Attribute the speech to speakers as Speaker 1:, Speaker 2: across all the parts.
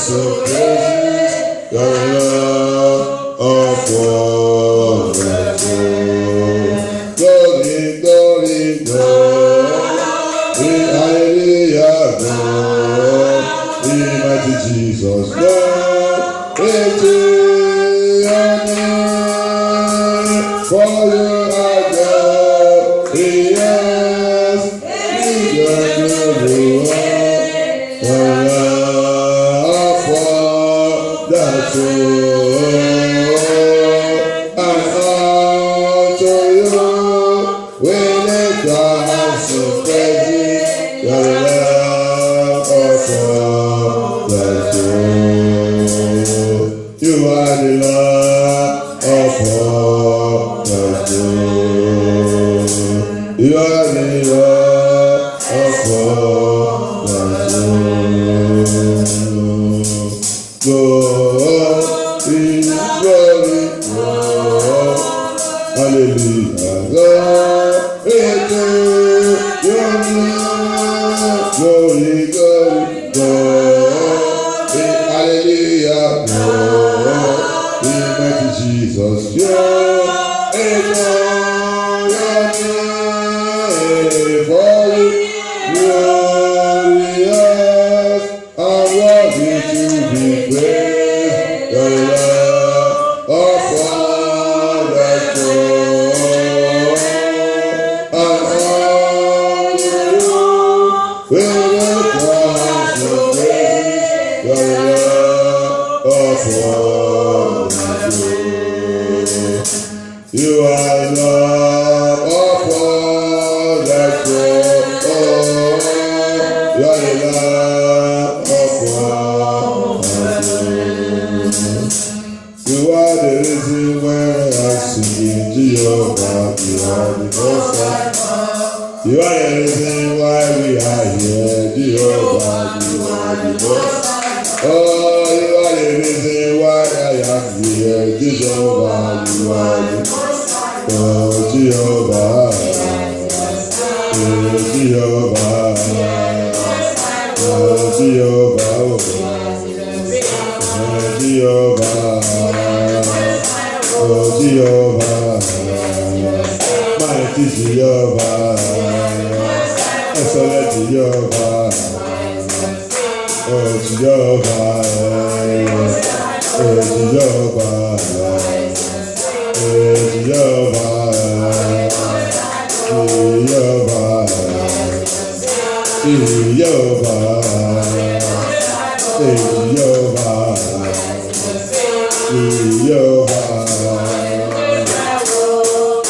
Speaker 1: sing praises, your love of wonderful. Glory, glory, glory, hallelujah, glory, mighty Jesus, glory to your name, for you are glorious, your glory, the love for the soul, and unto you we lift our hands in praise, your love for the soul. You are the love of the soul. You are the love of the soul. Glory, glory, glory, hallelujah, glory to your name, glory, glory, glory, hallelujah, glory, mighty Jesus, glory to your name, for you glorious and worthy to be praised, the love of wonderful, and unto you we lift our hands in praise, the love of wonderful. You are love of wonderful. You are the love of wonderful. You are the reason why I'm singing Jehovah. You are the most high. You are the reason why we are here, Jehovah. You are the most high. Oh, you are the reason why I am here, Jehovah. You are the most high. Oh, Jehovah. Oh, Jehovah. Oh, Jehovah. Oh, Jehovah, mighty Jehovah, excellent Jehovah, oh Jehovah, oh Jehovah, oh Jehovah, Jehovah,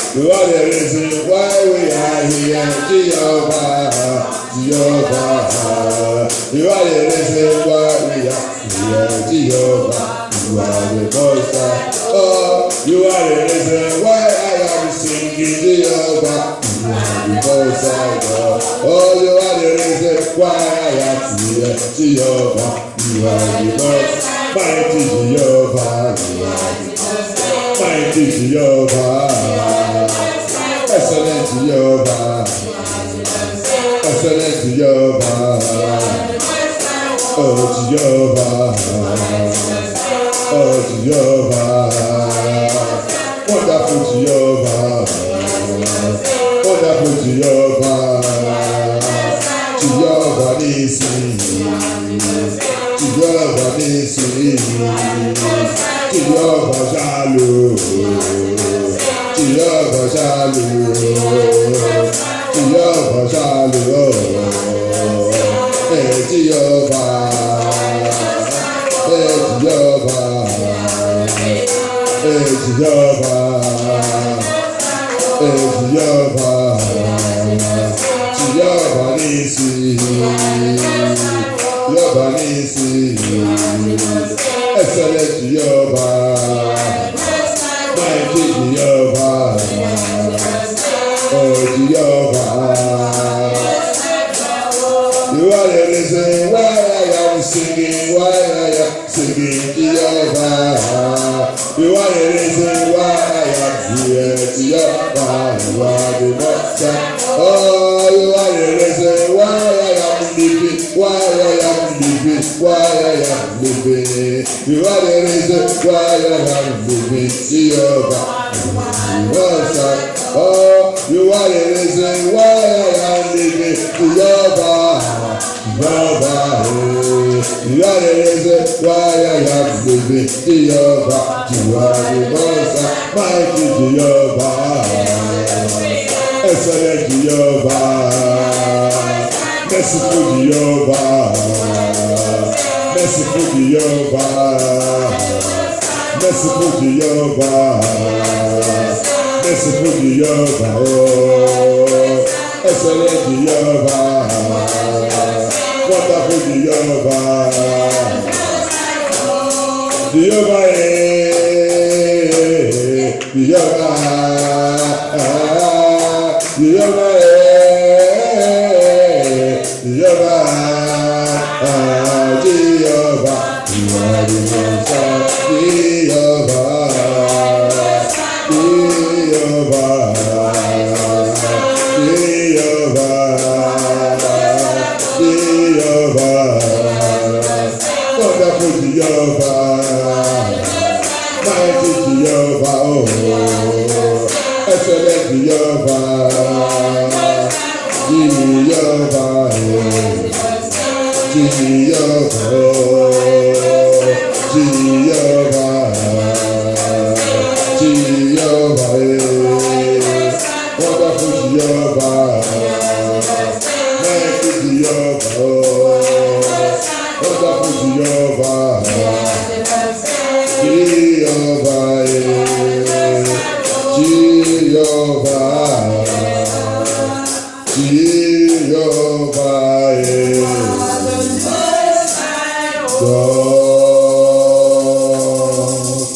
Speaker 1: You are the reason why we are here, Jehovah, Jehovah. You are the reason why we are here, Jehovah. You are the most high. Oh, you are the reason why I am singing, Jehovah. You are the most high God. Oh, you are the reason why I am here, Jehovah. You are the most mighty Jehovah. Mighty Jehovah, excellent Jehovah, excellent Jehovah, oh Jehovah, oh Jehovah, wonderful Jehovah, wonderful Jehovah, Jehovah Nissi, Jehovah Nissi, Jehovah Shalom, Jehovah Shalom, Jehovah Shalom, Jehovah, Jehovah, Jehovah, Jehovah Nissi, Jehovah Nissi, excellent Jehovah, mighty Jehovah, oh Jehovah. You are the reason why I am singing, why I am singing Jehovah. You are the reason why I am here, Jehovah. You are the most high. Oh, you are the reason why I am living, why I am living. why I am living. You are the reason why I am living. Jehovah. Oh, you are the reason why I am living. Jehovah. Jehovah. You are the reason why I am living. Jehovah. You are the most mighty Jehovah. Excellent Jehovah. Merciful Jehovah. Merciful Jehovah. Merciful Jehovah. Merciful Jehovah. Oh, excellent Jehovah. Wonderful Jehovah. Jehovah. Jehovah. Jehovah.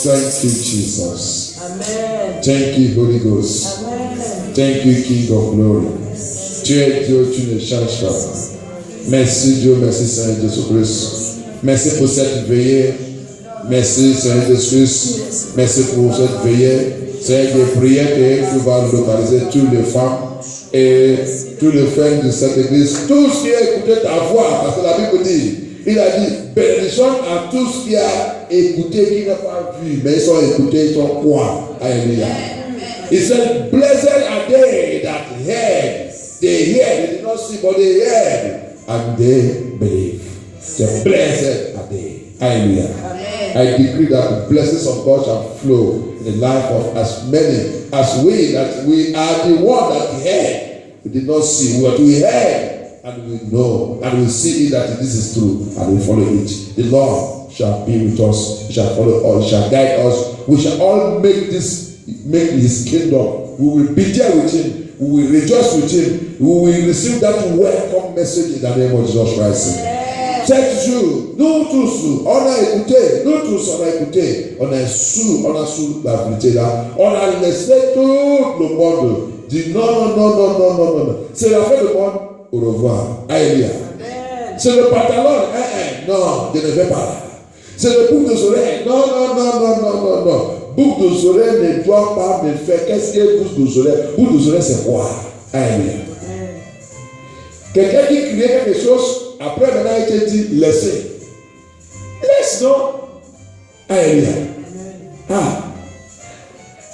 Speaker 1: Thank you, Jesus. Amen. Thank you, Holy Ghost. Amen. Thank you, King of Glory. Tu es Dieu, tu ne changes pas. Merci Dieu, merci Seigneur Jésus-Christ. Merci pour cette veillée. Merci Seigneur Jésus-Christ. Merci pour cette veillée. C'est des prières que tu vas localiser toutes les femmes et tous les frères de cette église. Tous qui ont écouté ta voix, parce que la Bible dit, il a dit, bénédiction à tous qui a écouté, qui n'a pas vu, mais ils ont écouté, ils ont quoi? Alléluia. He said, blessed are they that heard. They heard, they did not see, but they heard, and they believe. The blessed are they. Hallelujah. I decree that the blessings of God shall flow in the life of as many as we, that we are the one that heard. We did not see, what we heard. And we know, and we see that this is true, and we follow it. The Lord shall be with us, He shall follow us, shall guide us. We shall all make His kingdom. We will be there with Him. We will rejoice with Him. We will receive that welcome message in the name of Jesus Christ. C'est toujours, nous tous, on a écouté, on a su la vérité là. On a laissé tout le monde dire non. C'est la fin du monde. Au revoir. Alléluia. C'est le pantalon. Non, je ne vais pas là. C'est le boucle de oreilles. Non. Boucle de oreilles ne doit pas me faire. Qu'est-ce que boucle de oreilles? Boucle de oreilles, c'est quoi? Alléluia. Quelqu'un qui criait quelque chose, après maintenant il te dit laissez. Laisse non. Alléluia.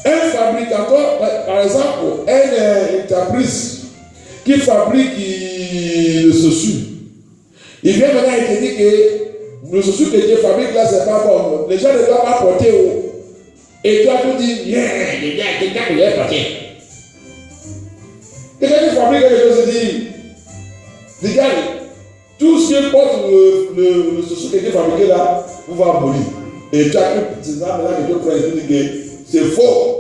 Speaker 1: Un fabricateur, par exemple, une entreprise qui fabrique le chaussure. Il vient maintenant et te dit que le chaussure que tu fabriques là, c'est pas bon. Les gens ne doivent pas porter haut. Et toi, tu dis, quelqu'un qui l'a porté. Quelqu'un qui fabrique quelque chose, il dit, regarde, tout ce qui porte le chaussure que tu fabriques là, vous va mourir. Et tu as un petit arme là que tu prends et tu dis que c'est faux.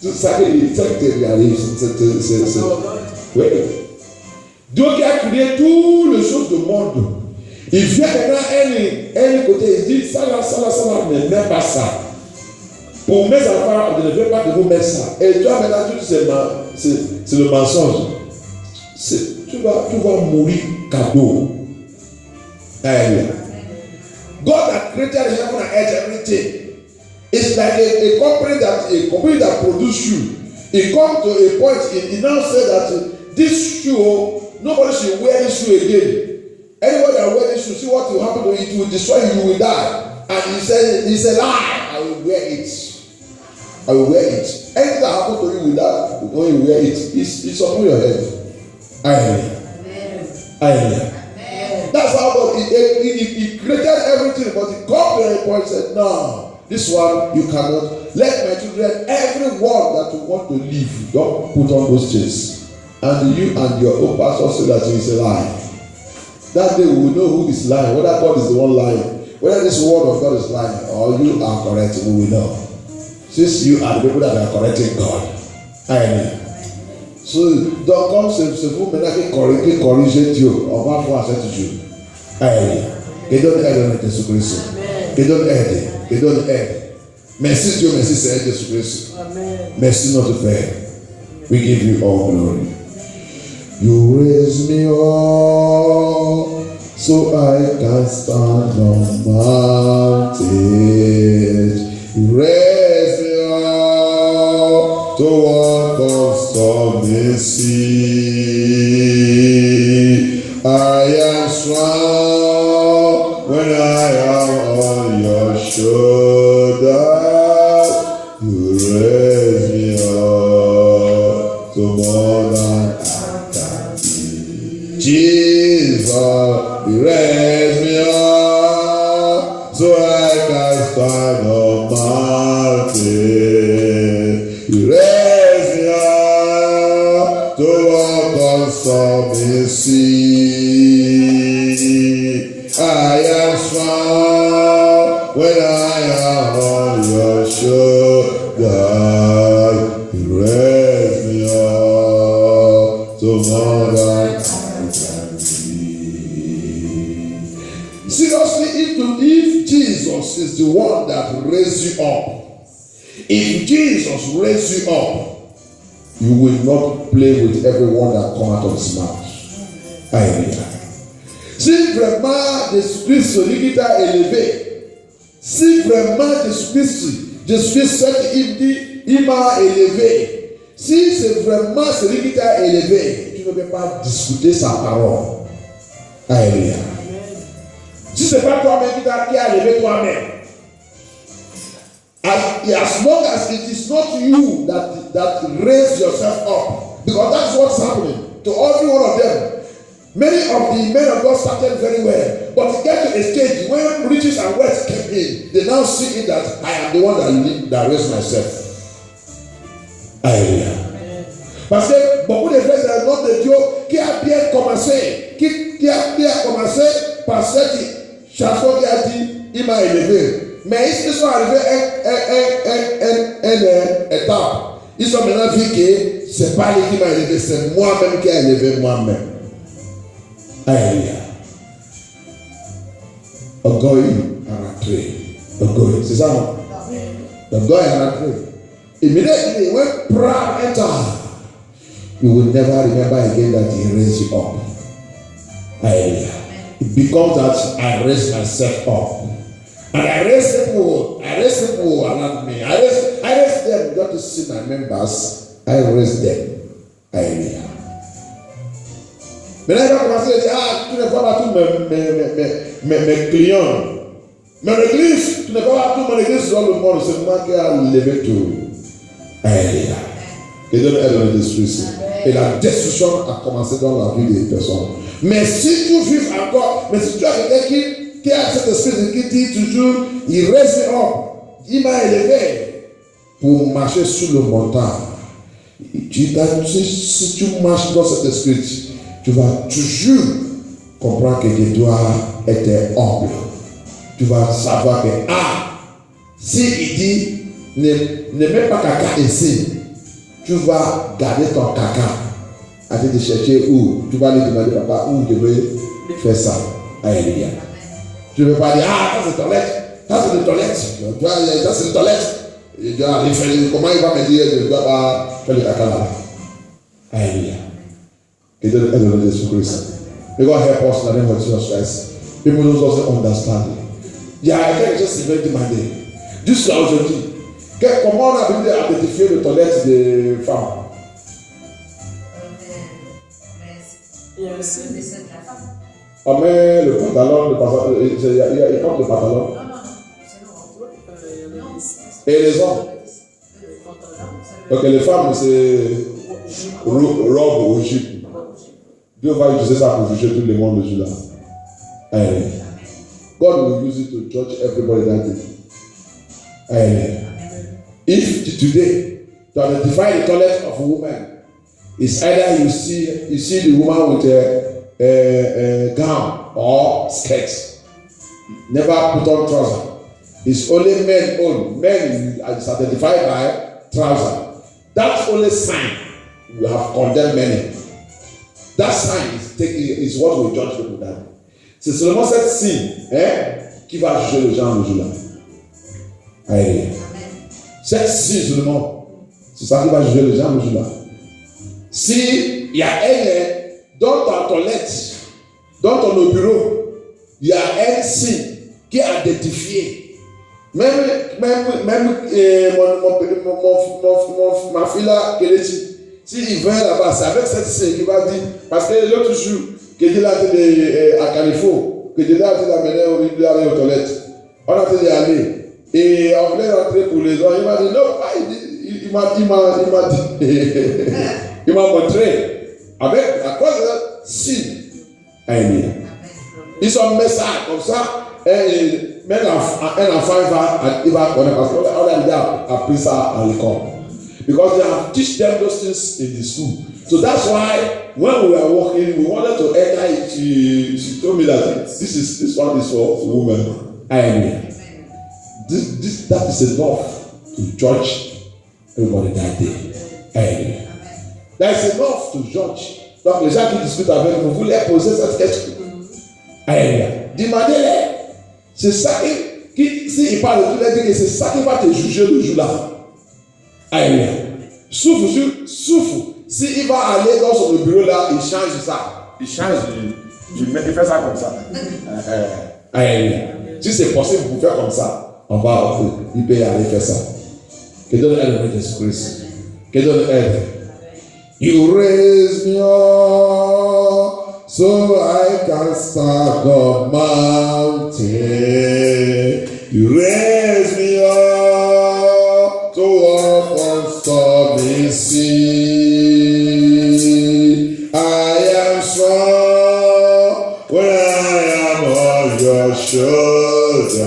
Speaker 1: Tout ça qui réalise, c'est. Oui. Dieu qui a créé toutes les choses du monde. Il vient maintenant un côté, il dit ça là, ne mets pas ça. Pour mes enfants, je ne veux pas que vous mettre ça. Et toi maintenant, tu dis c'est le mensonge. Tu vas mourir cadeau. Hallelujah. God has created heaven and earth, everything. It's like a company that produces shoe. It comes to a point, it now says that this shoe, nobody should wear this shoe again. Anybody that wear it should see what will happen to you. It will destroy you. You will die. And he said, it's a lie. I will wear it. I will wear it. Anything that happens to you with that, when you wear it, it's upon your head. Hallelujah. Hallelujah. That's how God, he created everything, but he got to a point and said, no, this one you cannot. Let my children, everyone that you want to live, don't put on those chains. And you and your own pastor say that it's a lie. That day we will know who is lying, whether God is the one lying, whether this word of God is lying, or you are correct, we will know. Since you are the people that are correcting God. Amen. So don't come say vous menez corriger Dieu, on va voir cette Dieu. Amen. Que donne aide à Jésus-Christ. Que donne aide. Que donne aide. Merci Dieu, merci Seigneur Jésus-Christ. Merci notre Père. We give you all glory. You raise me up so I can stand on mountains. You raise me up to walk on stormy sea. I am strong when I am on your shoulders. You raise me up to more than Jesus, you raise me up so I can stand on mountains. You raise me up to walk on stormy sea. I am strong when I am on your shoulders. You raise me up to more than seriously, if Jesus is the one that raised you up, if Jesus raised you up, you will not play with everyone that come out of his mouth. Hallelujah. Si vraiment Jésus-Christ est élevé, si vraiment Jésus-Christ cette il m'a élevé, si c'est vraiment celui qui t'a élevé, tu ne peux pas discuter sa parole. Alléluia. Si ce n'est pas toi-même qui a élevé toi-même, as long as it is not you that raise yourself up, because that's what's happening to every one of them. Many of the men of God started very well, but to get to a stage when riches and wealth came in, they now see it that I am the one that raised myself. Alléluia. Parce que beaucoup de frères c'est le nom de Dieu qui a bien commencé, qui a commencé par cette chanson qui a dit il m'a élevé. Mais ils sont arrivés à une étape. Ils ont maintenant vu que c'est pas lui qui m'a élevé, c'est moi-même qui ai élevé moi-même. Alléluia. Orgueil à rentrer. Orgueil, c'est ça non? Orgueil à rentrer. Immediately when pride enters, you will never remember again that he raised you up. Hallelujah. It becomes that I raised myself up. And I raised people around me. I raised them not to see my members. I raised them. Hallelujah. Mais là, il va commencer à dire, tu ne vois pas tous mes clients. Mais l'église, tu ne vois pas tous mon église dans le monde, c'est moi qui ai levé tout. Alléluia. Et donne aide à Jésus. Et la destruction a commencé dans la vie des personnes. Mais si tu vis encore, mais si tu as quelqu'un qui a cet esprit qui dit toujours, il reste up, il m'a élevé pour marcher sur le montant. Si tu marches dans cet esprit, tu vas toujours comprendre que tu dois être humble. Tu vas savoir que, si il dit, ne mets pas caca ici, tu vas garder ton caca. Arrête de chercher où. Tu vas lui demander, papa, où je vais faire ça. Alléluia. Tu ne veux pas dire, ça c'est toilette. Ça c'est une toilette. Ça c'est une toilette. Comment il va me dire, je ne dois pas faire le caca là. Alléluia. Que Dieu aide le Jésus-Christ. May God help us in the name of Jesus Christ. People don't also understand. Il y a quelque chose qui veut demander. Jusqu'à aujourd'hui, comment on a pu identifier les toilettes des femmes?
Speaker 2: Il y a aussi des scènes de la femme.
Speaker 1: On met le pantalon, il porte le pantalon. Et les hommes? Ok, les femmes, c'est robe ou jupe. Dieu va utiliser ça pour juger tout le monde le jour-là. Amen. God will use it to judge everybody that day. Amen. If today, to identify the toilet of a woman, it's either you see the woman with a gown or skirt, never put on trouser. It's only men only. Men is identified by trouser. That's only sign we have condemned many. That sign is what we judge people down. C'est seulement cette signe qui va juger les gens le jour-là. Amen. Cette signe seulement, c'est ça qui va juger les gens le jour-là. Si il y a un dans ta toilette, dans ton bureau, il y a un signe qui est identifié. Même ma fille là, s'il vient là-bas, c'est avec cette signe qu'il va dire, parce que l'autre jour, que Dieu l'a dit à Carrefour, que Dieu l'a dit d'amener aux toilettes, on a dit d'y aller, et on voulait rentrer pour les gens, il m'a dit non, il m'a dit, il m'a montré, avec à cause de signe. Amen. Ils ont mis ça comme ça, et même un enfant il va connaître, parce qu'on a déjà appris ça à l'école. Because they have teach them those things in the school. So that's why when we were walking, we wanted to enter it. She told me that this one is for women. Amen. That is enough to judge everybody that day. Amen. That is enough to judge. Donc les gens qui discutent avec vous, vous leur posez cette question. Amen. Demandez-les. C'est ça qui s'il parle de tout, il dit que c'est ça qui va te juger le jour-là. Amen. Souffle. S'il va aller dans son bureau là, il change ça. Il fait ça comme ça. Amen. Si c'est possible, vous faire comme ça, il peut aller faire ça. Que donne l'aide de Jésus-Christ. Que donne l'aide. You raise me up so I can start the mountain. You raise me up to walk on stormy sea. I am strong when I am on your shoulders.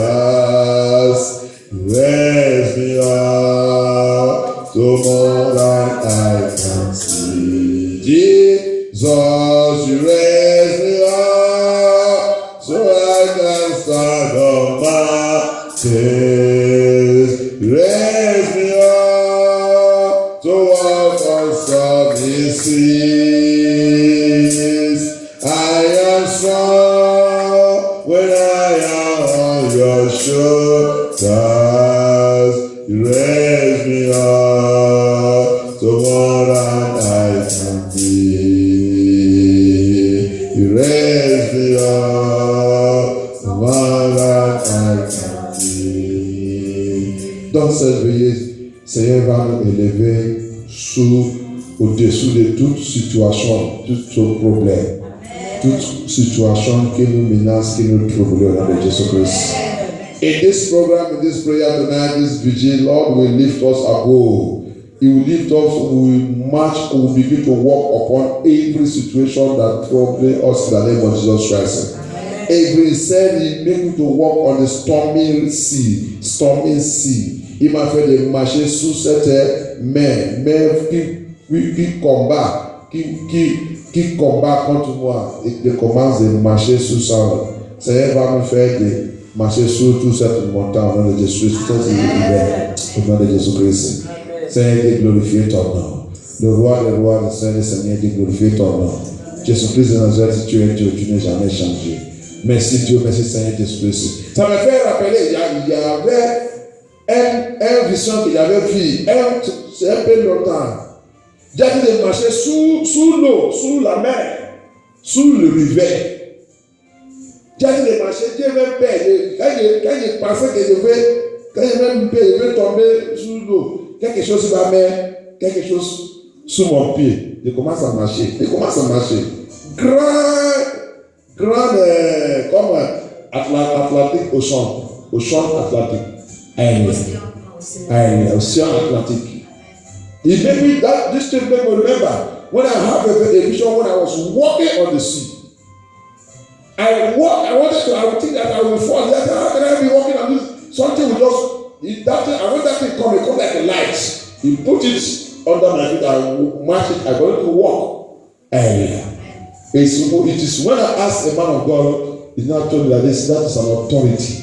Speaker 1: You raise me up to more than I can see. Jesus, you raise me up so I can stand on mountains. You raise me up to walk on stormy seas. I am strong when I am on your shoulders. You raise me up to more than I can be. You raise me up to more than I can be. Dans cette veillée, Seigneur va nous élever au-dessous de toute situation, tout problème, toute situation qui nous menace, qui nous trouble au nom de Jésus-Christ. In this program, in this prayer tonight, this vigil, Lord will lift us above. He will lift us, we will march, we will begin to walk upon every situation that troubles us in the name of Jesus Christ. Every said he made me to walk on the stormy sea. Il m'a fait de marcher sous cette mer qui combat contre moi et qui commence de marcher sous ça. Seigneur va me faire de marcher sur toute cette montagne au nom de Jésus, au nom de Jésus-Christ. Seigneur, glorifier ton nom. Le roi des rois, le Seigneur des seigneurs, glorifier ton nom. Jésus-Christ de Nazareth, tu es Dieu, tu n'es jamais changé. Merci Dieu, merci Seigneur Jésus-Christ. Ça me fait rappeler, il y avait un vision qu'il avait vu, c'est un peu longtemps. Il a dit de marcher sous l'eau, sous la mer, sous le rivière. Il a dit de marcher, Dieu avait peur. Quand il pensait que quand je vais tomber sous l'eau, quelque chose va mettre quelque chose sous mon pied. Je commence à marcher. grande comme Atlantique Ocean Atlantique. Ocean Atlantique. It made me that this thing made me remember when I had a vision when I was walking on the sea. I would think that I will fall. How can I be walking on this? Something will just I want that thing come like a light. You put it under my feet, I will match it. I go to walk. It is when I ask a man of God, he's not told me that that is an authority.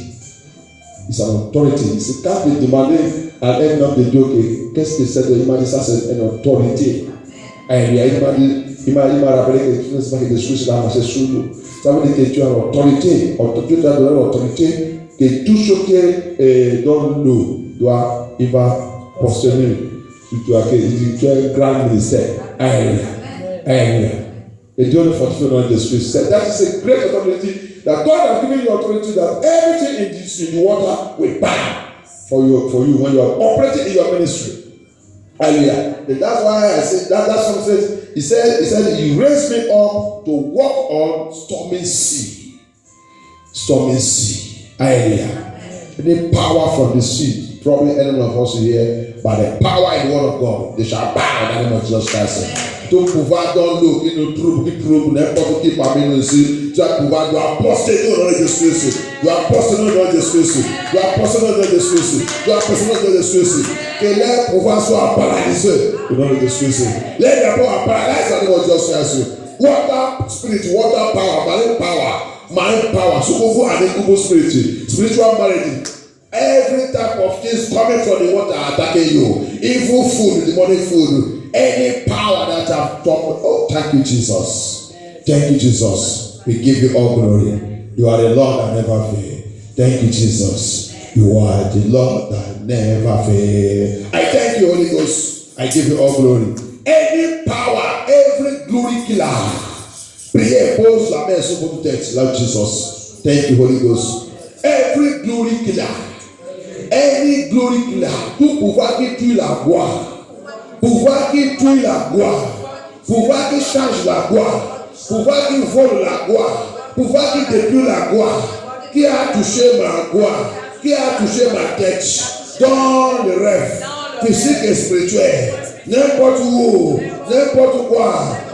Speaker 1: It's an authority. It's can't be demanding and end up the joke. Qu'est-ce que c'est de demander ça? C'est une autorité. Il m'a rappelé que tu ne sais pas que des choses là marcher sous nous. Ça veut dire que tu as l'autorité. Tu dois donner l'autorité que tout ce qui est dans l'eau il va fonctionner. Tu as un grand ministère. Alléluia. Et Dieu le fortifie dans l'esprit. That is a great authority that God has given you authority that everything in the water will bow for you when you are operating in your ministry. Hallelujah. And that's why I say that's what he says. He said he raised me up to walk on stormy sea. Stormy sea. Hallelujah. The power from the sea. Probably any one of us here, but the power in the word of God, they shall bow in the name of Jesus Christ. Ton pouvoir dans l'eau qui nous trouble, n'importe qui parmi nous ici, tu as pouvoir de apporter dans le Jésus-Christ. Tu as apporter dans le Jésus-Christ. Tu as apporter dans le Jésus-Christ. Tu as apporter dans le Jésus-Christ. Que leur pouvoir soit paralysé dans le Jésus-Christ. Les d'abord paralyse dans le Jésus-Christ. Water spirit, water power, marine power. So go and go spiritual malady. Every type of things coming from the water attacking you. Evil food, demonic food. Any power that have talked. Oh, thank you, Jesus. Thank you, Jesus. We give you all glory. You are the Lord that never fail. Thank you, Jesus. You are the Lord that never fail. I thank you, Holy Ghost. I give you all glory. Any power, every glory killer. Priez, pose la main sur votre tête, Lord Jesus. Thank you, Holy Ghost. Every glory killer. Any glory killer. Tout pouvoir qui tue la gloire. Pouvoir qui tue la gloire, pouvoir qui change la gloire, pouvoir qui vole la gloire, pouvoir qui détruit la gloire, qui a touché ma gloire, qui a touché ma tête, dans le rêve, physique et spirituel, n'importe où, n'importe quoi,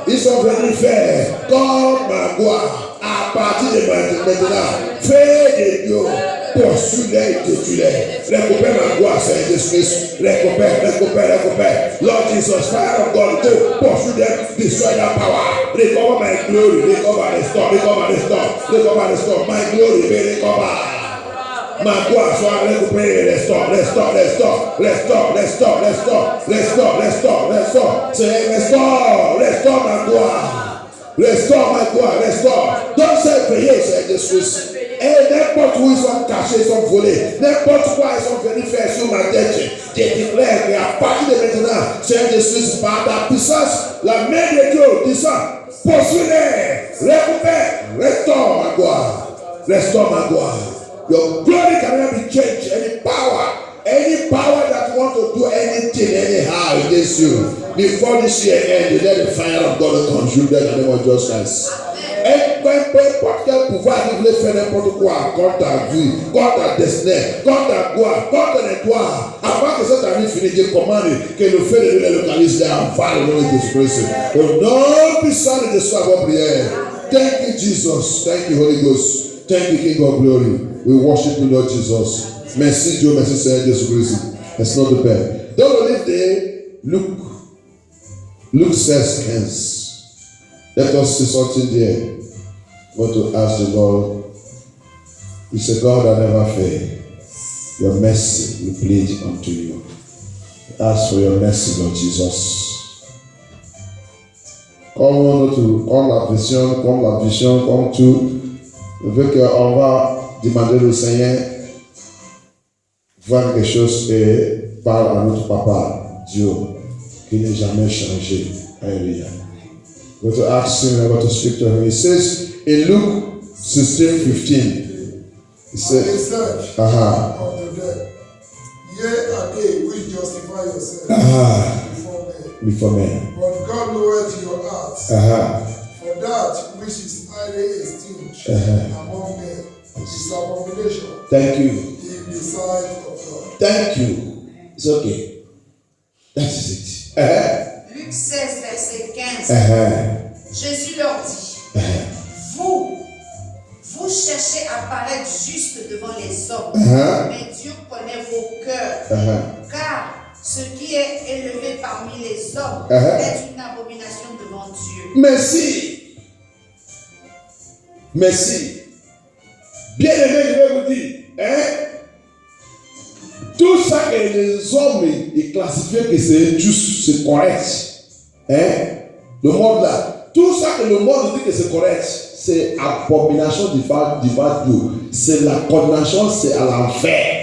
Speaker 1: ils sont venus faire comme ma gloire, à partir de maintenant, fais des dieux. Poursuis-les et tue-les. Récupère ma gloire, Seigneur Jésus-Christ. Récupère. Lord Jesus, fire of God, go. Pursue them, destroy that power. Recover my glory. Recover, restore. My glory, be recovered. Ma gloire soit récupérée. Restore. Seigneur, restore ma gloire. Restore. Don't say payer, Seigneur Jésus-Christ. Et n'importe où ils sont cachés, ils sont volés. N'importe quoi ils sont venus faire sur ma tête. Je déclare qu'à partir de maintenant, Seigneur Jésus, par ta puissance, la main de Dieu descend. Poursuis-les. Récupère. Restore ma gloire. Your glory cannot be changed. Any power that want to do anything anyhow against you, before this year ends, let the fire of God consume them in the name of Jesus Christ. Et peu importe quel pouvoir qui voulait faire n'importe quoi contre ta vie, contre ta destinée, contre ta gloire, contre les toits, avant que cette année finisse, Dieu commande que le feu de Dieu les localise là en face de Jésus-Christ. Au nom puissant de Jésus, avant prière. Thank you, Jesus. Thank you, Holy Ghost. Thank you, King of Glory. We worship you, Lord Jesus. Merci Dieu, merci Seigneur Jésus-Christ. Merci notre Père. Dans le livre de Luke 16:15. Let us see something there. Go to ask the Lord. It's a God that never fails. Your mercy we plead unto you. Ask for your mercy, Lord Jesus. Comme la vision, comme tout. Je veux qu'on va demander au Seigneur voir quelque chose et parle à notre Papa, Dieu, qui n'est jamais changé. Alléluia. Go to ask him, go to speak to him. He says in Luke 16:15, he says,
Speaker 2: Ye are they which justify yourselves before men.
Speaker 1: Before men.
Speaker 2: But God knoweth your hearts. For But that which is highly esteemed among men is abomination
Speaker 1: Thank you.
Speaker 2: in the sight of God.
Speaker 1: Thank you. It's okay. That is it.
Speaker 3: Luc 16, verset 15. Jésus leur dit, vous cherchez à paraître juste devant les hommes, mais Dieu connaît vos cœurs, car ce qui est élevé parmi les hommes est une abomination devant Dieu.
Speaker 1: Merci. Merci. Bien aimé, je vais vous dire, tout ça que les hommes ils classifient que c'est juste, c'est correct. Le monde là, tout ça que le monde dit que c'est correct, c'est abomination devant Dieu. C'est la condamnation, c'est à l'enfer.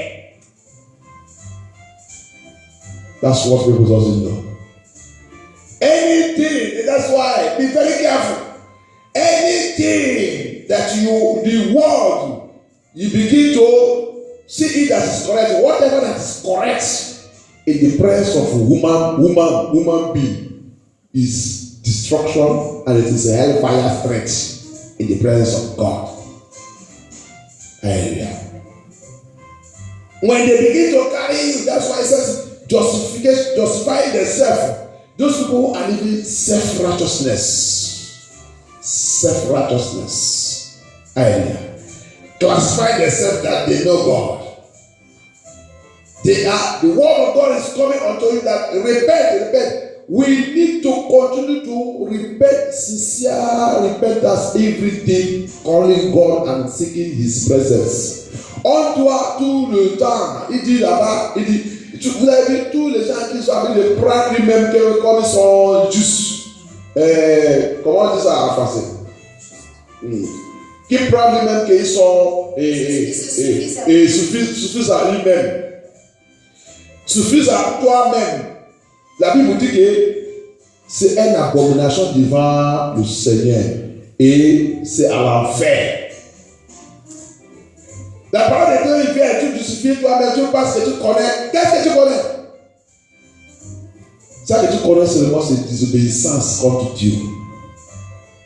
Speaker 1: That's what people doesn't know. Anything, that's why, be very careful. Anything that the world, you begin to see it as correct, whatever that is correct in the presence of human being is destruction, and it is a hellfire threat in the presence of God. Hallelujah. When they begin to carry you, that's why it says justifying themselves. Those people are living self-righteousness. Self-righteousness. Hallelujah. Classify themselves that they know God. The word of God is coming unto you that repent. We need to continue to repent, sincere repentance every day, calling God and seeking His presence. On doit tout le temps. Il dit là-bas, il dit, vous avez vu tous les gens qui sont avec le prendre lui-même comme ils sont justes. Comment on dit ça en français? Qui prennent lui-même qu'ils sont suffisent à lui-même. Suffisent à toi-même. La Bible dit que c'est une abomination devant le Seigneur et c'est à l'enfer. La parole de Dieu, il vient, tu justifies toi-même, tu penses que tu connais. Qu'est-ce que tu connais? Ça que tu connais seulement, c'est désobéissance contre Dieu.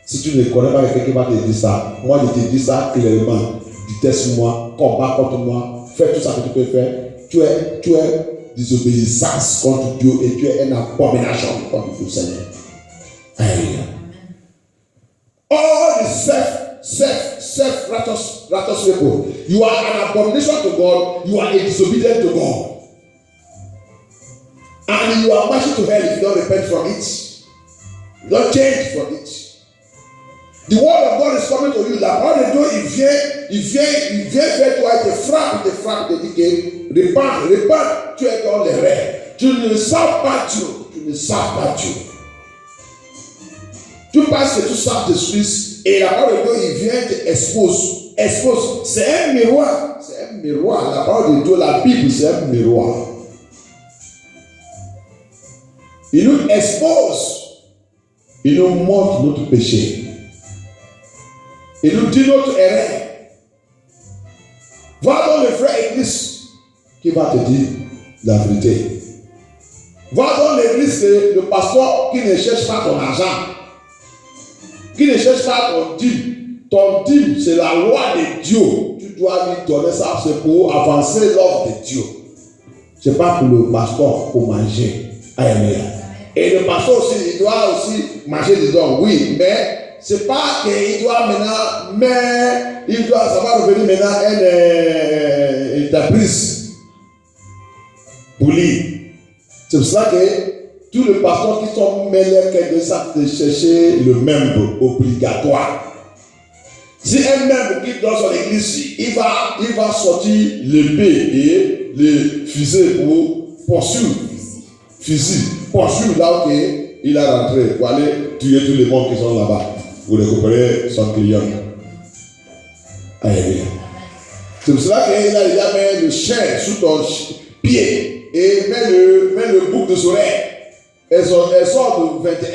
Speaker 1: Si tu ne connais pas, quelqu'un va te dire ça. Moi, je te dis ça clairement. Déteste-moi, combat contre moi, fais tout ça que tu peux faire. Tu es désobéissance contre Dieu et tu es une abomination contre le Seigneur. Amen. All the self-righteous people, you are an abomination to God, you are disobedient to God. And you are marching to hell if you don't repent from it. You don't change from it. The word of God is coming to you. La parole de Dieu, il vient vers toi, il te frappe, il te dit que repente, tu es dans les rêves. Tu ne sens pas Dieu. Tu penses que tu sens de Suisse et la parole de Dieu, il vient te expose. C'est un miroir. La parole de Dieu, la Bible, c'est un miroir. Il nous expose. Il nous montre notre péché. Il nous dit notre erreur. Va dans le frère église qui va te dire la vérité. Va dans l'église de le pasteur qui ne cherche pas ton argent. Qui ne cherche pas ton dîme. Ton dîme, c'est la loi de Dieu. Tu dois lui donner ça, c'est pour avancer l'œuvre de Dieu. Ce n'est pas pour le pasteur pour manger. Alléluia. Et le pasteur aussi, il doit aussi manger des dons. Oui, mais c'est pas qu'il doit maintenant, mais il doit savoir revenir maintenant une entreprise pour lui. C'est pour ça que tous les pasteurs qui sont mêlés quelque chose de chercher le membre obligatoire. Si un membre qui dans son église, il va sortir l'épée et le fusil pour poursuivre. Poursuivre là où il a rentré pour aller tuer tous les gens qui sont là-bas. Pour récupérer son client. Alléluia. C'est pour cela qu'il a déjà mis le chien sous ton pied et met le bouc de oreille. Elle sort de 21.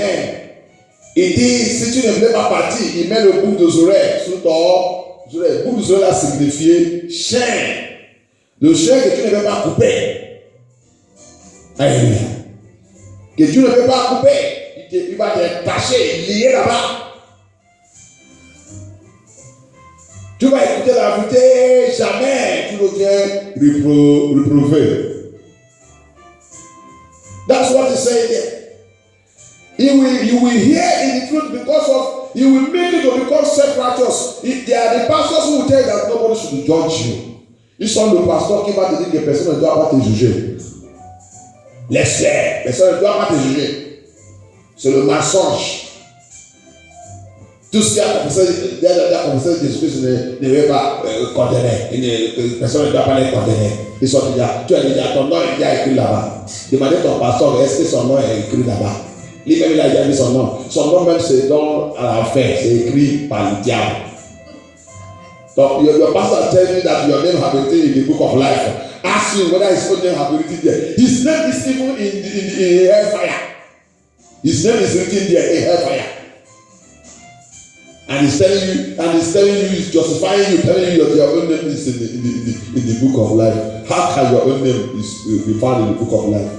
Speaker 1: Il dit, si tu ne voulais pas partir, il met le bouc de oreille sous ton oreille. Le bouc de oreille a signifié chien. Le chien que tu ne veux pas couper. Alléluia. Que tu ne veux pas couper. Il va te cacher, lié là-bas. Tu vas écouter la vérité, jamais tu ne viens reprouver. That's what he's saying there. You will hear in the truth because of, you will make it to become self-righteous. There are the pastors who will tell you that nobody should judge you. Ils sont le pasteur qui va te dire que personne ne doit pas te juger. Laisse-les, personne ne doit pas te juger. C'est le mensonge. Tout ce qui a commencé Jésus-Christ ne veut pas condamner. Personne ne doit pas les condamner. Ils sont déjà, tu as déjà ton nom est déjà écrit là-bas. Demandez ton pasteur, est-ce que son nom est écrit là-bas? Lui-même, il a déjà mis son nom. Son nom même, c'est dans à la fin, c'est écrit par le diable. Donc, your pastor tell you that your name has been written in the book of life. Ask you whether his own name has been written there. His name is even in hellfire. His name is written there in hellfire. And he's telling you, he's justifying you, telling you that your own name is in the book of life. How can your own name be found in the book of life?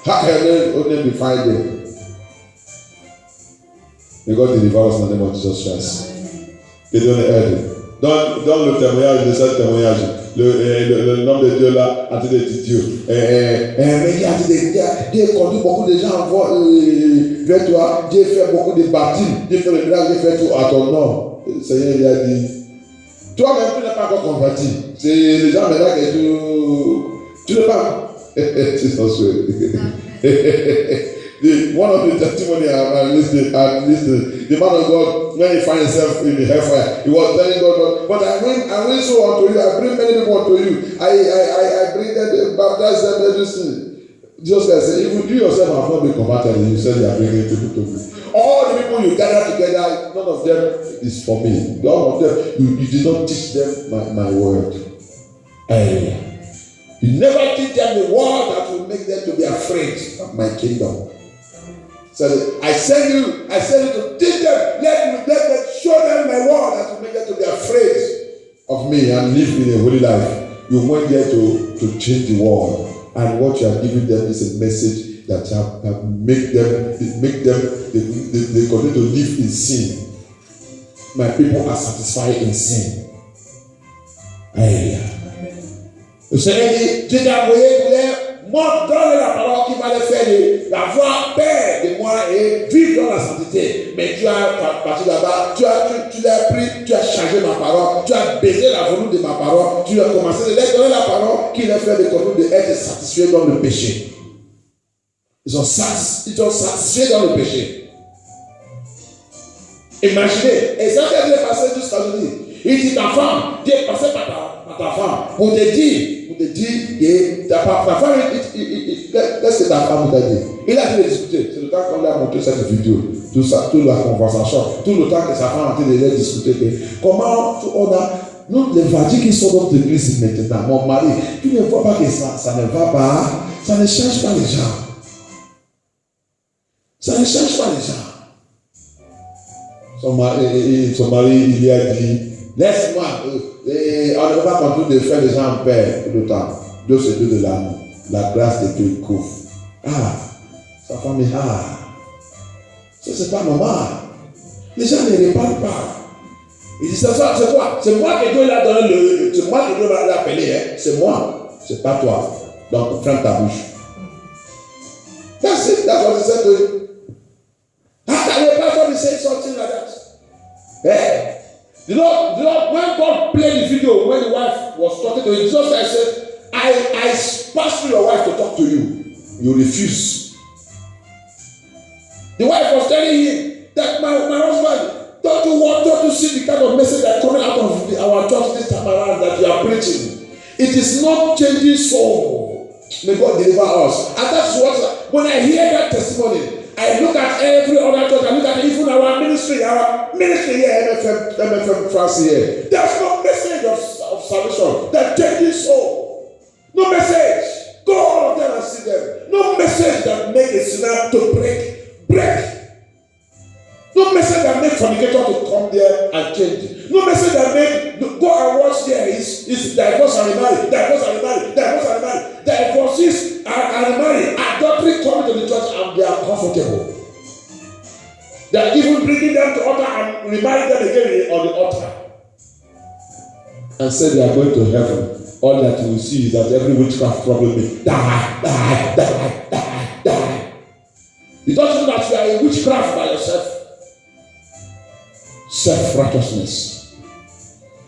Speaker 1: How can your own name be found there? May God deliver us in the name of Jesus Christ. Et dans le témoignage de ce témoignage, le nom de Dieu là a été dit Dieu. Mais Dieu a conduit beaucoup de gens vers toi. Dieu fait beaucoup de baptêmes. Dieu fait le miracle, Dieu fait tout à ton nom. Le Seigneur il a dit. Toi-même, tu n'es pas encore converti. C'est les gens maintenant que tu n'es pas. C'est sensuel. One of the testimony I listened, the man of God, when he found himself in the hellfire, he was telling God, but I win so unto you, I bring many people unto you, I bring them, baptize them, everything. Just like I said, if you yourself have not been converted, you said you are bringing people to me. All the people you gather together, none of them is for me. All of them, you did not teach them my word. You never teach them the word that will make them to be afraid of my kingdom. So I send you to teach them, let them show them my word that will make them to be afraid of me and live in a holy life. You went there to change the world, and what you are giving them is a message that make them they continue to live in sin. My people are satisfied in sin. Le Seigneur dit, Dieu t'a envoyé pour donner la parole qui va les faire d'avoir peur de moi et vivre dans la sainteté. Mais tu as parti là-bas, tu l'as pris, tu as changé ma parole, tu as baisé la volume de ma parole, tu as commencé de leur donner la parole qui les fait de continuer d'être satisfaits dans le péché. Ils sont satisfaits dans le péché. Imaginez, et ça qui est passé jusqu'à aujourd'hui. Il dit ta femme, Dieu est passé par ta femme pour te dire que ta femme, qu'est-ce que ta femme t'a dit? Il a dû le discuter. C'est le temps qu'on lui a montré cette vidéo, tout ça, toute la conversation, tout le temps que sa femme a été de discuter. Comment on a, nous, les vadis qui sont dans l'église maintenant, mon mari, tu ne vois pas que ça ne va pas, ça ne change pas les gens. Ça ne change pas les gens. Son mari, il lui a dit, laisse-moi, on ne va pas continuer de faire des gens en paix tout le temps. Dieu c'est Dieu de l'amour. La grâce de Dieu couvre. Sa femme est ça c'est pas normal. Les gens ne répondent pas. Ils disent c'est quoi? C'est moi que Dieu l'a donné c'est moi que Dieu l'a appelé, hein? C'est moi, c'est pas toi. Donc ferme ta bouche. That's it, that's what he said to you. How can a pastor say something like that? Hey. The Lord, when God played the video, when the wife was talking to him, just like I said, I passed through your wife to talk to you. You refuse. The wife was telling him that my husband, don't you see the kind of message that coming out of our church this time around that you are preaching? It is not changing soul. May God deliver us. And that's what, when I hear that testimony, I look at every other church, I look at even our ministry here, MFM France here. There's no message of salvation that changes soul. No message. Go all of them and see them. No message that makes a sinner to break. No message that makes fornicator to come there and change. No message that makes go and watch there is divorce and remarry, divorces and remarry, adultery coming to the church and they are comfortable. They are even bringing them to altar and remarry them again on the altar and say they are going to heaven, all that you will see is that every witchcraft problem is die. It doesn't mean that you are a witchcraft by yourself. Self-righteousness.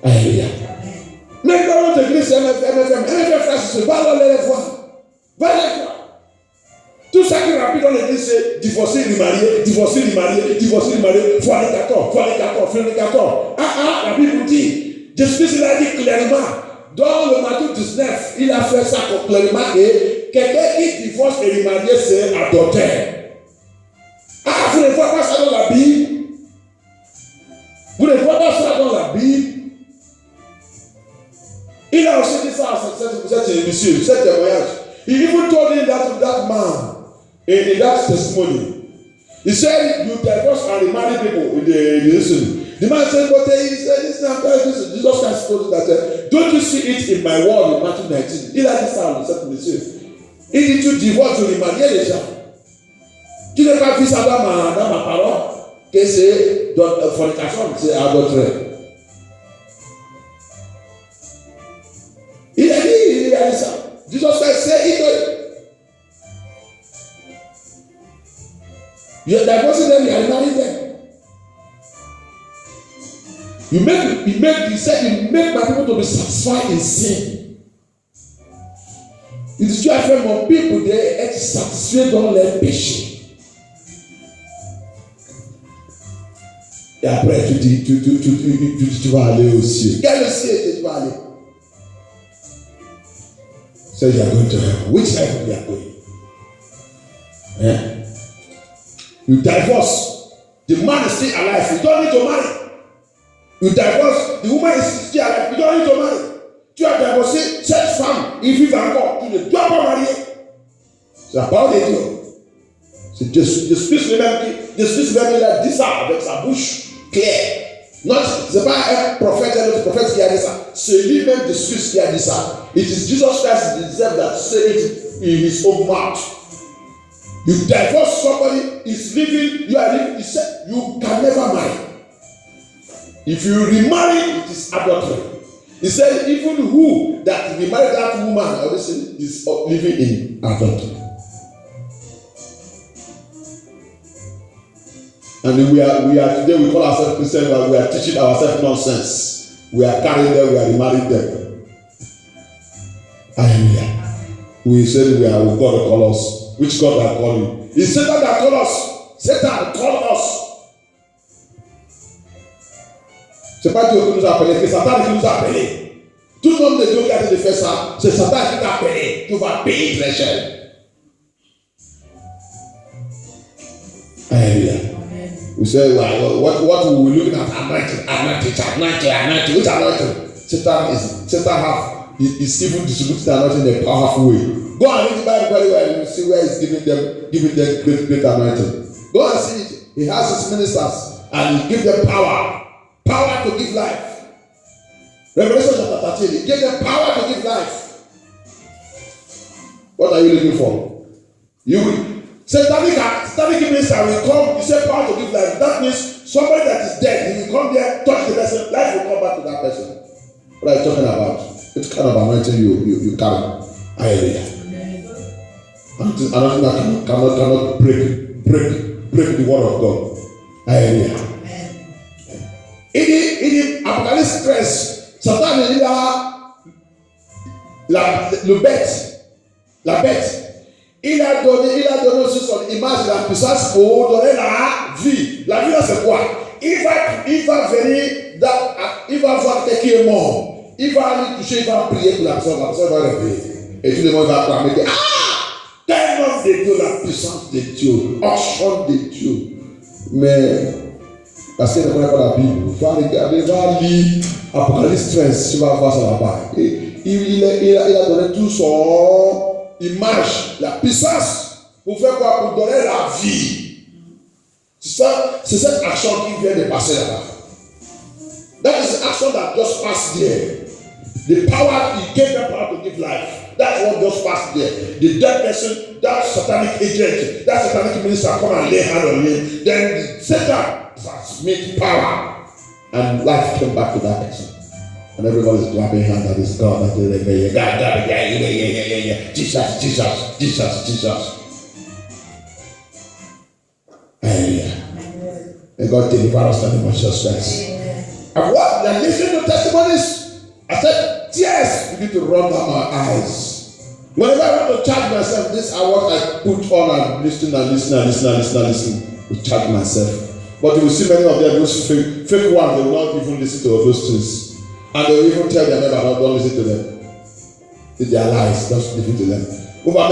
Speaker 1: Hallelujah. Mais dans notre église, MFM, frère, c'est va les voir. Va les voir. Tout ça qui est rapide dans l'église, c'est divorcer, remarier, fornicateur. La Bible dit, Jésus l'a dit clairement, dans le Matthieu 19, il a fait ça clairement que quelqu'un qui divorce et remarié, c'est adultère. Vous ne voyez pas ça dans la Bible? Vous ne voyez pas ça dans la Bible? Il a aussi dit ça à cette émission, cet témoignage. He even told him that man in that testimony. He said, you divorce and remarry people in the listen. The man said, but he said, Jesus Christ told you that, don't you see it in my word in Matthew 19? Il a dit ça à cette émission. Il dit, tu divorces, tu remarier les gens. Tu n'as pas vu ça dans ma parole, que c'est fornication, c'est adultère. Il a dit ça. Jesus Christ said, you are divorcing them, you are marrying them. You make my people to be satisfied in sin. Il dit, tu as fait mon people d'être satisfait dans leur péché. Et après, tu dis, tu vas aller au ciel. Quel ciel tu vas aller? So you are going to heaven. Which heaven you are going? Yeah. You divorce. The man is still alive. You don't need to marry. You divorce. The woman is still alive. You don't need to marry. Tu as divorcé cette femme. Il vit encore. Tu ne dois pas marier. C'est la parole de Dieu. C'est Jésus lui-même qui a dit ça avec sa bouche claire. Ce n'est pas un prophète, un autre prophète qui a dit ça. C'est lui-même Jésus qui a dit ça. It is Jesus Christ himself that said it in his own mouth. You divorce somebody, is living, you are living, he said, you can never marry. If you remarry, it is adultery. He said, even who that remarried that woman is living in adultery. And we are today, we call ourselves Christians, but we are teaching ourselves nonsense. We are carrying them, we are remarrying them. Hallelujah. We said we are with God that call us. Which God that call you? It's Satan that call us. Satan call us. C'est pas Dieu qui nous a appelés, c'est Satan qui nous a appelés. Tout le monde de Dieu qui a été de faire ça, c'est Satan qui t'a appelé. Tu vas payer très cher. Hallelujah. We say, well, what we were looking at, anointing. Which anointing? Satan is even distributing the anointing in a powerful way. Go and read the Bible very well. You see where he's giving them great anointing. Go and see it. He has his ministers and he gives them power to give life. Revelation chapter 13, he gave them power to give life. What are you looking for? Satanic minister will come, he said power to give life. That means somebody that is dead, he will come there, touch the person, life will come back to that person. What are you talking about? Which kind of anointing you carry? Hallelujah. Anointing that cannot break the word of God. Hallelujah. In Apocalypse 13, Satan il a la bête. Il a donné aussi son image de la puissance pour donner la vie. La vie là c'est quoi? Il va venir, il va voir quelqu'un qui est mort. Il va lui toucher, il va prier pour la personne va réveiller. Et tout le monde va acclamer que tellement de Dieu, la puissance de Dieu, action de Dieu. Mais parce qu'il ne connaît pas la Bible, va regarder, va lire Apocalypse 13, tu vas voir ça là-bas. Il a donné tout son image, la puissance, pour faire quoi? Pour donner la vie. C'est cette action qui vient de passer là-bas. That is the action that just passed there. The power, he gave them power to give life. That's what just passed there. The dead person, that satanic agent, that satanic minister come and lay hand on him. Then Satan transmits power And life came back to that person. And everybody is clapping hands at this God. Jesus. Hallelujah. May God deliver us from the name of Jesus Christ. And what? We are listening to testimonies. I said, tears begin to run down my eyes. Whenever I want to charge myself, this is what I put on and listen to charge myself. But you will see many of them, those fake ones, they will not even listen to those things. And they will even tell their member, don't listen to them. It's their lies, don't listen to them. Quand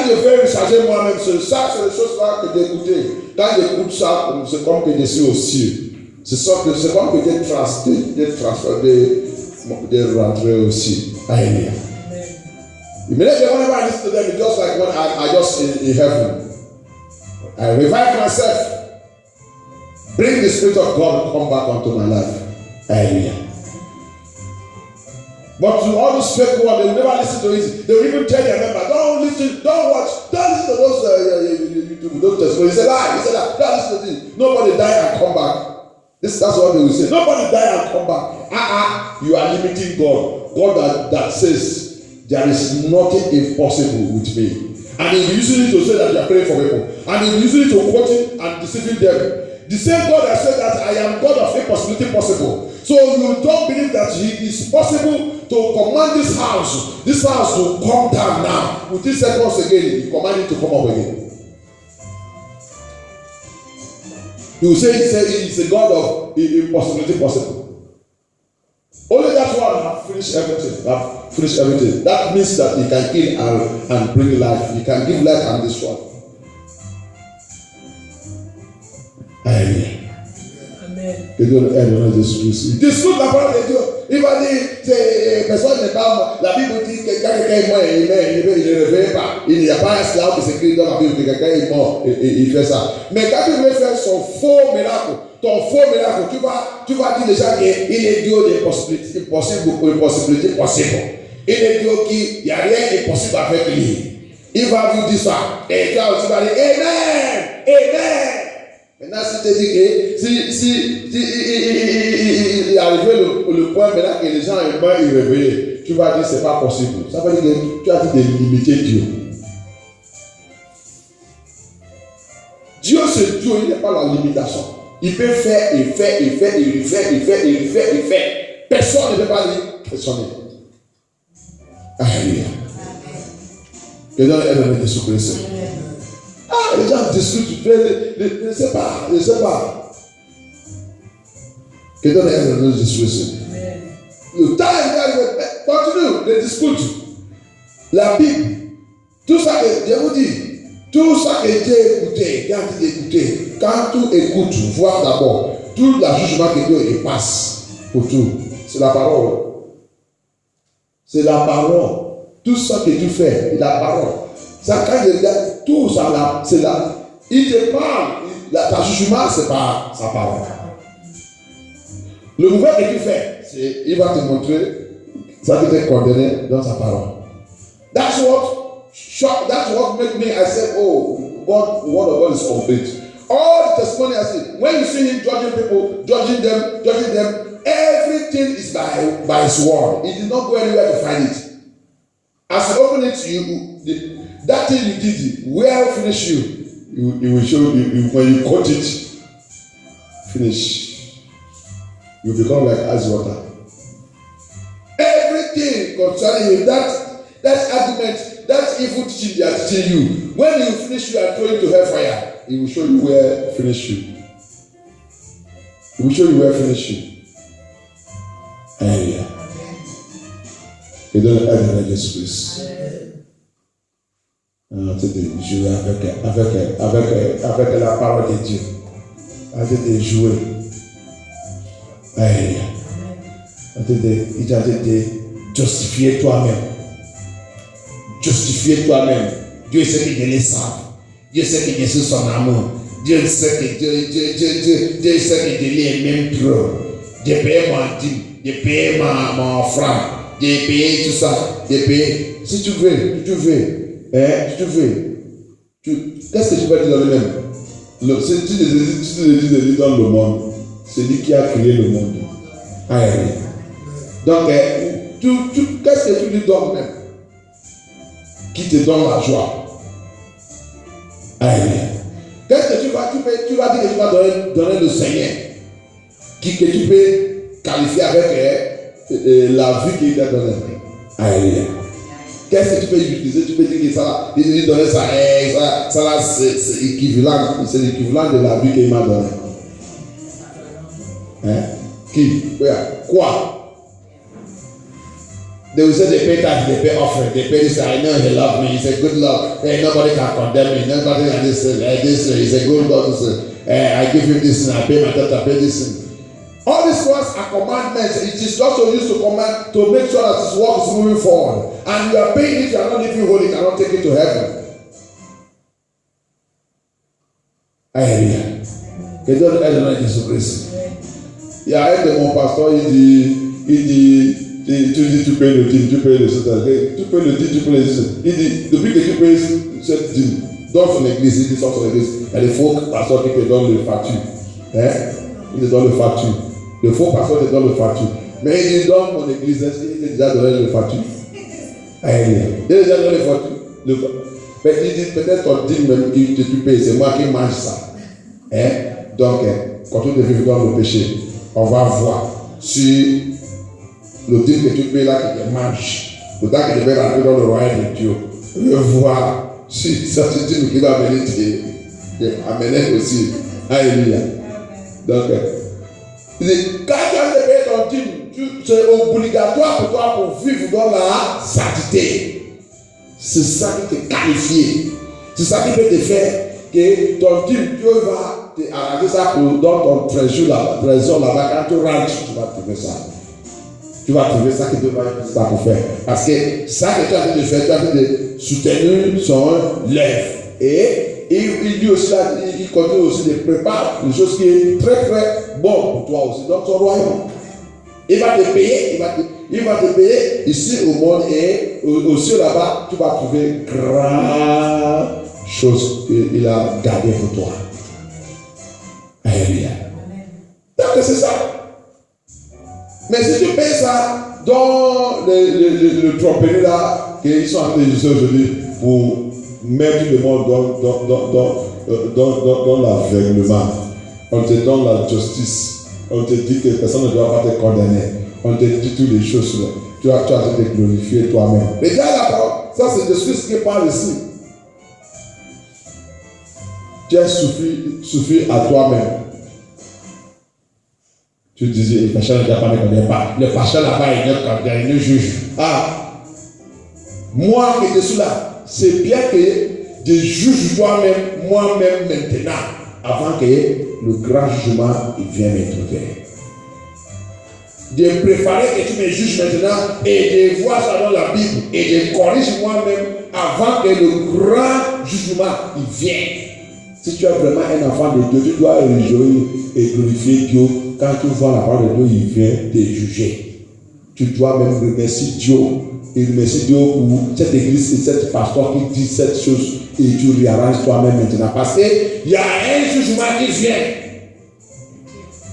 Speaker 1: je vais recharger moi-même sur ça, c'est les choses que d'écouter. Quand j'écoute ça, c'est comme que je suis aux cieux. C'est comme que de rentrer aussi. Hallelujah. Immediately whenever I listen to them, it's just like when I just in heaven. I revive myself. Bring the Spirit of God to come back onto my life. Hallelujah. But to all those fake ones, they will never listen to it. They will even tell their member, don't listen, don't watch, don't listen to those those testimonies. It's a lie. Don't listen to this. Nobody die and come back. That's what they will say. Nobody die and come back. You are limiting God. God that says there is nothing impossible with me. And He using it to say that you are praying for people. And He using it to quote it and deceiving them. The same God that said that I am God of impossibility possible. So you don't believe that He is possible to command this house to come down now. With this seconds again, He command it to come up again. You will say He is a God of impossibility possible. Only that one have finished everything. That means that He can kill and bring life. He can give life and destroy. Amen. Que Dieu nous aide au nom de Jésus-Christ. Discute la parole de Dieu. Il va dire, personne n'est pas. La Bible dit que quelqu'un est mort et il ne réveille pas. Il n'y a pas un slave qui s'écrit dans la Bible que quelqu'un est mort et il fait ça. Mais quand tu veux faire son faux miracle, tu vas dire déjà qu'il est Dieu des possibilités possibles. Il est Dieu qu'il n'y a rien d'impossible avec lui. Il va vous dire ça. Et toi aussi, tu vas dire Amen. Maintenant, si tu dis que si il est arrivé le point maintenant que les gens meurent et réveillés, tu vas dire c'est pas possible. Ça veut dire que tu as dit de limiter Dieu. Dieu c'est Dieu, il n'est pas la limitation. Il peut faire et faire. Personne ne peut pas l'impressionner. Alléluia. Que Dieu aide à Jésus-Christ. Les gens discutent, je ne sais pas. Que Dieu aide à Jésus-Christ. Le temps est arrivé, continue de discuter. La Bible, tout ça que Dieu vous dit, tout ça que Dieu écouté, quand tu écoutes, vois d'abord, tout le jugement que Dieu passe pour tout, c'est la parole. C'est la parole. Tout ça que tu fais, la parole. Ça, quand il regarde, tout ça là, c'est là. Il te parle. Ta jugement, c'est pas sa parole. Le mouvement que tu fais, il va te montrer, ça va te condamner dans sa parole. That's what make me, I said, oh, God, the word of God is complete. All the testimony I see, when you see Him judging people, judging them, everything is by His word. He did not go anywhere to find it. As you open it, that thing you did, where finish you will show you when you quote it, finish. You become like ice water. Everything concerning Him, that argument, that evil teaching they are teaching you, when you finish, you are thrown to hellfire. He will show you where finish you. He will show you where finish you. Hallelujah. Et donc, avec Jésus-Christ. Tu de jouer avec la parole de Dieu. Tu de jouer. Hallelujah. Il a de justifier toi-même. Justifier toi-même. Dieu sait que Dieu les savent. Dieu sait que Dieu est son amour. Dieu sait que Dieu sait que Dieu est même trop. Dieu paye mon dîme. Dieu paye mon offrande. Dieu paye tout ça. Dieu paye. Si tu veux. Qu'est-ce que tu vas dire dans le même? Si tu le dis dans le monde, C'est lui qui a créé le monde. Alléluia. Donc, qu'est-ce que tu lui donnes même? Qui te donne la joie? Alléluia. Qu'est-ce que tu vas dire que tu vas donner le Seigneur? Que tu peux qualifier avec la vie qu'il t'a donnée. Alléluia. Qu'est-ce que tu peux utiliser? Tu peux dire que ça, il lui donner ça, c'est équivalent. C'est l'équivalent de la vie qu'il m'a donnée. Hein? Qui? Quoi? They will say they pay tax, they pay offering, they pay this. I know he loves me. It's a good love. Hey, nobody can condemn me. Nobody can this. He's a good God. I give him this and I pay my tax. I pay this. All these words are commandments. It is also used to command to make sure that his work is moving forward. And you are paying it. You are not living holy. You cannot take it to heaven. Alléluia. Que Dieu nous aide dans Jésus-Christ. Il y a un de mon pasteur, il dit, tu payes le dîme, tu payes le soutien, tu payes le dîme, tu payes le soutien. Il dit, depuis que tu payes cette dîme, dans son église, il dit dans son église, il y a des faux pasteurs qui te donnent le facture. Hein? Il te donne le facture. Le faux pasteur te donne le facture. Mais il dit, dans mon église, est-ce qu'il t'a déjà donné le facture? Il a déjà donné le facture. Mais il dit, peut-être ton dîme même que tu payes, c'est moi qui mange ça. Hein? Donc, continue de vivre dans le péché. On va voir si le dîme que tu payes là, que tu manges, le temps que tu vas rentrer dans le royaume de Dieu, je vais voir si ça c'est dîme qui va amener aussi. Alléluia. Donc, il dit, quand tu as payé ton dîme, c'est obligatoire pour toi pour vivre dans la sainteté. C'est ça qui te qualifie. C'est ça qui peut te faire que ton dîme, Dieu va arranger ça dans ton trésor là-bas. Quand tu rentres, tu vas trouver ça. Tu vas trouver ça que Dieu va utiliser ça pour faire. Parce que ça que tu as envie de faire, tu as envie de soutenir son lèvre. Et il dit aussi, il continue aussi de préparer une chose qui est très très bonne pour toi aussi dans ton royaume. Il va te payer, il va te payer ici au monde et aussi là-bas, tu vas trouver grand chose qu'il a gardé pour toi. Alléluia. Donc c'est ça. Mais si tu payes ça dans le tromperie là, qu'ils sont en train de dire aujourd'hui pour mettre tout le monde dans l'aveuglement, on te donne la justice, on te dit que personne ne doit pas te condamner, on te dit toutes les choses là. Tu as envie de glorifier toi-même. Regarde la parole, ça c'est Jésus qui parle ici. Tu as suffi à toi-même. Tu disais, le pasteur ne connaît pas. Le pasteur là-bas, il ne juge. Ah, moi qui je suis là, c'est bien que je juge toi-même, moi-même maintenant, avant que le grand jugement vienne me trouver. De préparer que tu me juges maintenant et de voir ça dans la Bible et de corriger moi-même avant que le grand jugement vienne. Si tu es vraiment un enfant de Dieu, tu dois réjouir et glorifier Dieu. Quand tu vois la parole de Dieu, il vient te juger. Tu dois même remercier Dieu. Et remercier Dieu pour cette église et cette pasteur qui dit cette chose. Et tu réarranges toi-même maintenant. Parce qu'il y a un jugement qui vient.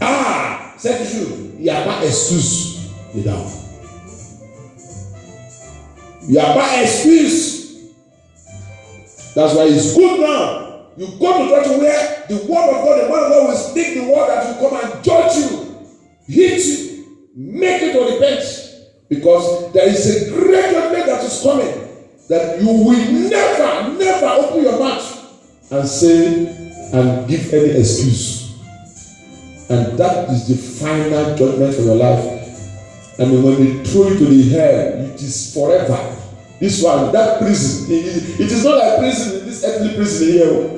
Speaker 1: Ah, cet jour, il n'y a pas excuse dedans. Il n'y a pas excuse. That's why it's good now. You go to church where the word of God, the word of God will speak the word that will come and judge you, hit you, make you to repent. Because there is a great judgment that is coming that you will never open your mouth and say and give any excuse. And that is the final judgment for your life. And when they throw you to the hell, it is forever. This one, that prison, it is not like prison, this earthly prison here.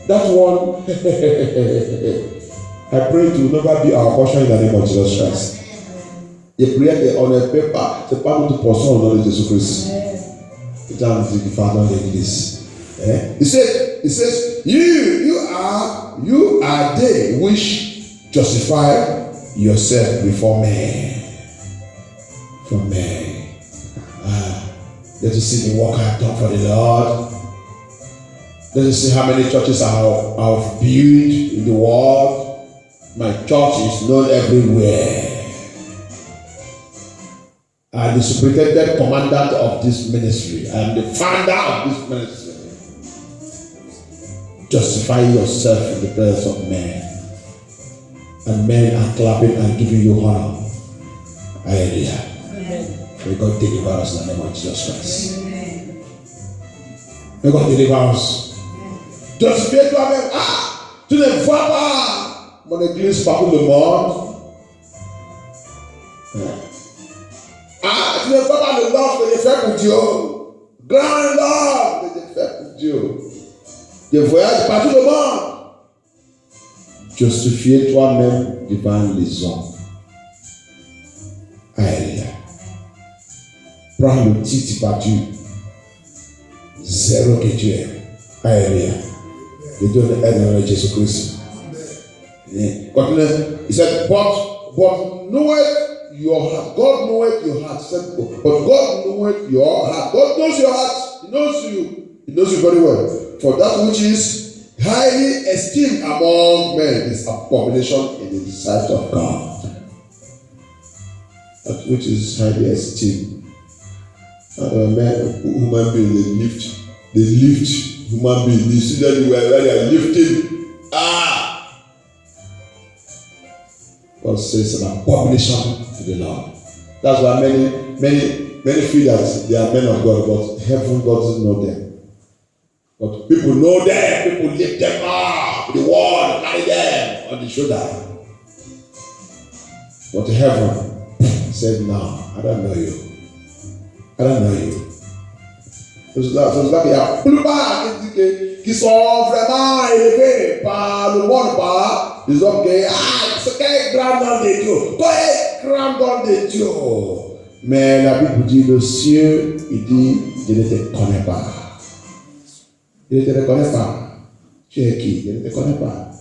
Speaker 1: That one, I pray it will never be our portion in the name of Jesus Christ. Et prière qu'on ne peut pas, c'est pas notre portion au nom de Jésus-Christ. C'est un dit qu'il faut dans l'église. He says, you are they which justify yourself before men. From men. Let us see the work I have done for the Lord. Let us see how many churches I have built in the world. My church is known everywhere. I am the superintendent commandant of this ministry. I am the founder of this ministry. Justify yourself in the presence of men. And men are clapping and giving you honor. Hallelujah. May God deliver us in the name of Jesus Christ. Amen. May God deliver us. Justifier toi-même. Tu ne vois pas mon église partout le monde. Tu ne vois pas le love que j'ai fait pour Dieu. Grand love que j'ai fait pour Dieu. Je voyage partout le monde. Justifier toi-même devant les hommes. Alléluia. Prends le titre par Dieu. Zéro que tu es. Alléluia. Que Dieu nous aide dans Jésus-Christ. Continue. Il dit, but knoweth your heart. God knoweth your heart. But God knoweth your heart. God knows your heart. He knows you. He knows you very well. For that which is highly esteemed among men is abomination in the sight of God. That which is highly esteemed. Men, human beings, they lift human beings. You see them where they are lifting. God says an abomination to the Lord. That's why many feel that they are men of God, but heaven God doesn't know them. But people know them, people lift them up, the world, carry them on the shoulder. But heaven said, no, I don't know you. I don't know you. C'est là qu'il y a plus bas qui sont vraiment élevés par le monde, par les hommes qui c'est quel grand nom de Dieu, quel grand nom de Dieu. Mais la Bible dit le ciel, il dit, je ne te connais pas. Je ne te reconnais pas. Tu es qui? Je ne te connais pas.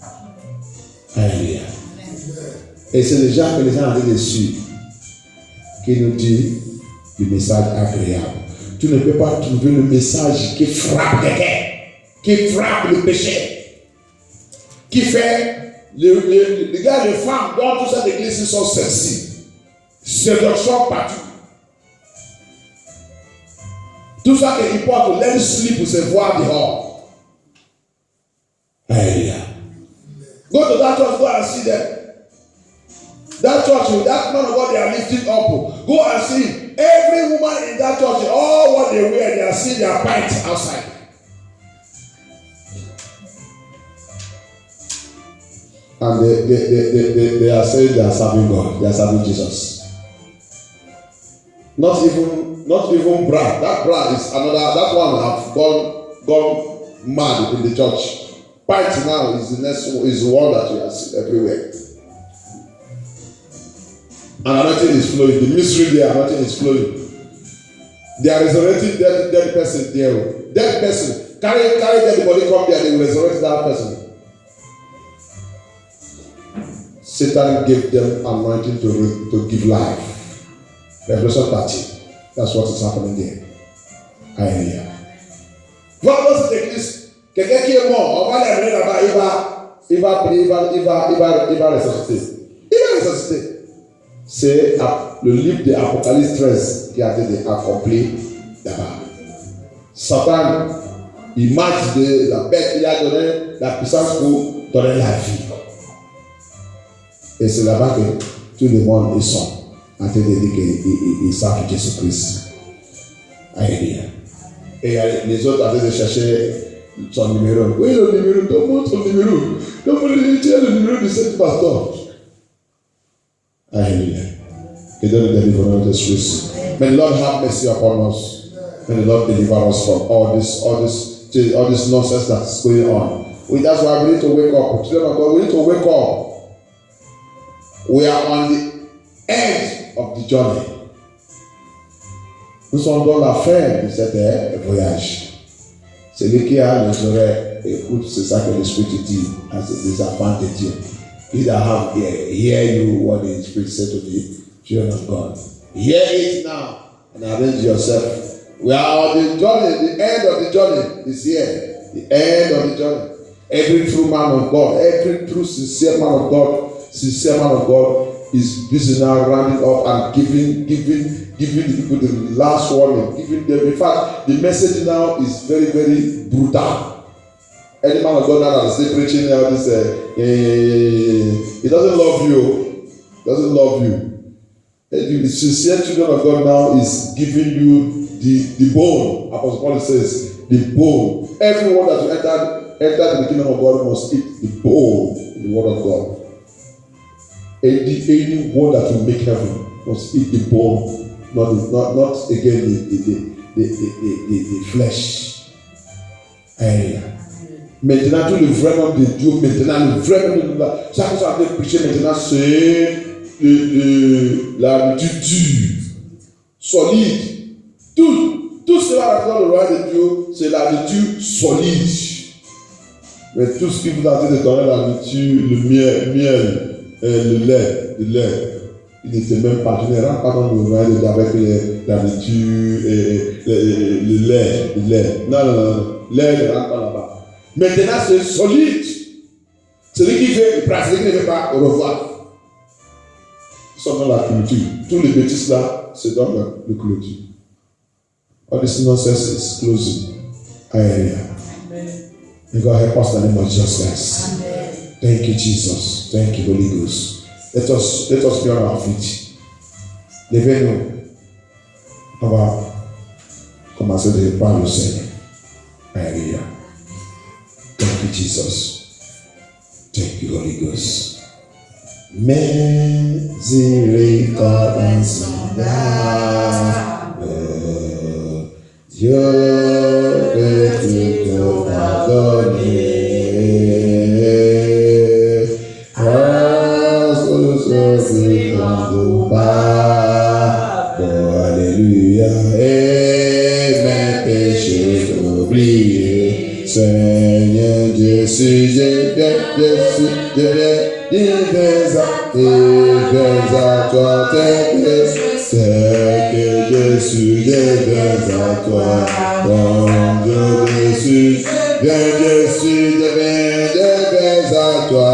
Speaker 1: Alléluia. Et c'est déjà que les gens ont dessus qui nous dit le message agréable. Tu ne peux pas trouver le message qui frappe quelqu'un, qui frappe le péché, qui fait les gars, les femmes dans toute cette église sont sensibles. Séduction partout. Tout ça qui porte let sleep pour se voir dehors. Hallelujah. Go to that church, go and see them. That church, that man of God they are lifting up. Go and see every woman in that church, all what they wear, they are seeing their pints outside. And they are saying they are serving God, they are serving Jesus. Not even bra. That bra is another. That one have gone mad in the church. Pint now is the next one, is the one that you are seeing everywhere. And anointing is flowing. The mystery there, anointing is flowing. They are resurrecting dead person there. Dead person. Carry dead body, come there, they will resurrect that person. Satan gave them anointing to give life. Revelation 30. That's what is happening there. Hallelujah. Voilà dans cette église, quelqu'un qui est mort, on va l'amener là-bas, il va ressusciter. Il va ressusciter. C'est le livre de Apocalypse 13 qui a été accompli là-bas. Satan, il marche de la bête, il a donné la puissance pour donner la vie. Et c'est là-bas que tout le monde ils sont en train de dire qu'ils savent Jésus-Christ. Alléluia. Et les autres en train de chercher son numéro. Oui, le numéro, donne-moi ton numéro. Donne-moi le numéro de cette pasteur. Alléluia. Que Dieu nous délivre de Jésus. May the Lord have mercy upon us. May the Lord deliver us from all this nonsense that's going on. That's why we need to wake up. Children of God, we need to wake up. We are on the end of the journey. Nous sommes dans la fin de cet voyage. Celui qui a les oreilles, écoute, c'est ça que l'Esprit te dit, les enfants de Dieu. He that have ear, hear you what the Spirit said to the children of God. Hear it now and arrange yourself. We are on the journey, the end of the journey is here. The end of the journey. Every true man of God, every true sincere man of God, sincere man of God is busy now rounding up and giving the people the last warning, giving them. In fact, the message now is very, very brutal. Any man of God now that is still preaching now, this he doesn't love you, doesn't love you. The sincere children of God now is giving you the bone. Apostle Paul says, the bone. Everyone that will enter the kingdom of God must eat the bone in the word of God. Anyone that will make heaven must eat the bone, not again the flesh. Maintenant tout le vraiment de Dieu, maintenant le vraiment de Dieu. Chaque fois que vous prêchez maintenant, c'est la nourriture solide. Tout cela dans le royaume de Dieu, c'est la nourriture solide. Mais tout ce qui vous a dit de donner la nourriture, le miel, le lait, il n'était même pas général quand on le royaume de Dieu avec la nourriture et le lait. Non, lait ne rentre pas là-bas. Maintenant, c'est solide. Celui qui fait, celui qui ne fait pas, au revoir. Nous sommes dans la culture. Tous les bêtises là, c'est dans le clôture. All this nonsense is closing. Hallelujah. May God help us in the name of Jesus Christ. Thank you, Jesus. Thank you, Holy Ghost. Let us be on our feet. Levez-nous. On va commencer de parler au Seigneur. Hallelujah. Thank you, Jesus. Thank you, Holy Ghost. Miséricorde insondable, Dieu veut te pardonner. Grâce au Seigneur de pas. Oh, alléluia. Et mes péchés oubliés. Seigneur Jésus, je viens, à toi, c'est que Jésus, je viens à toi. Bon Dieu Jésus, Jésus, je viens à toi.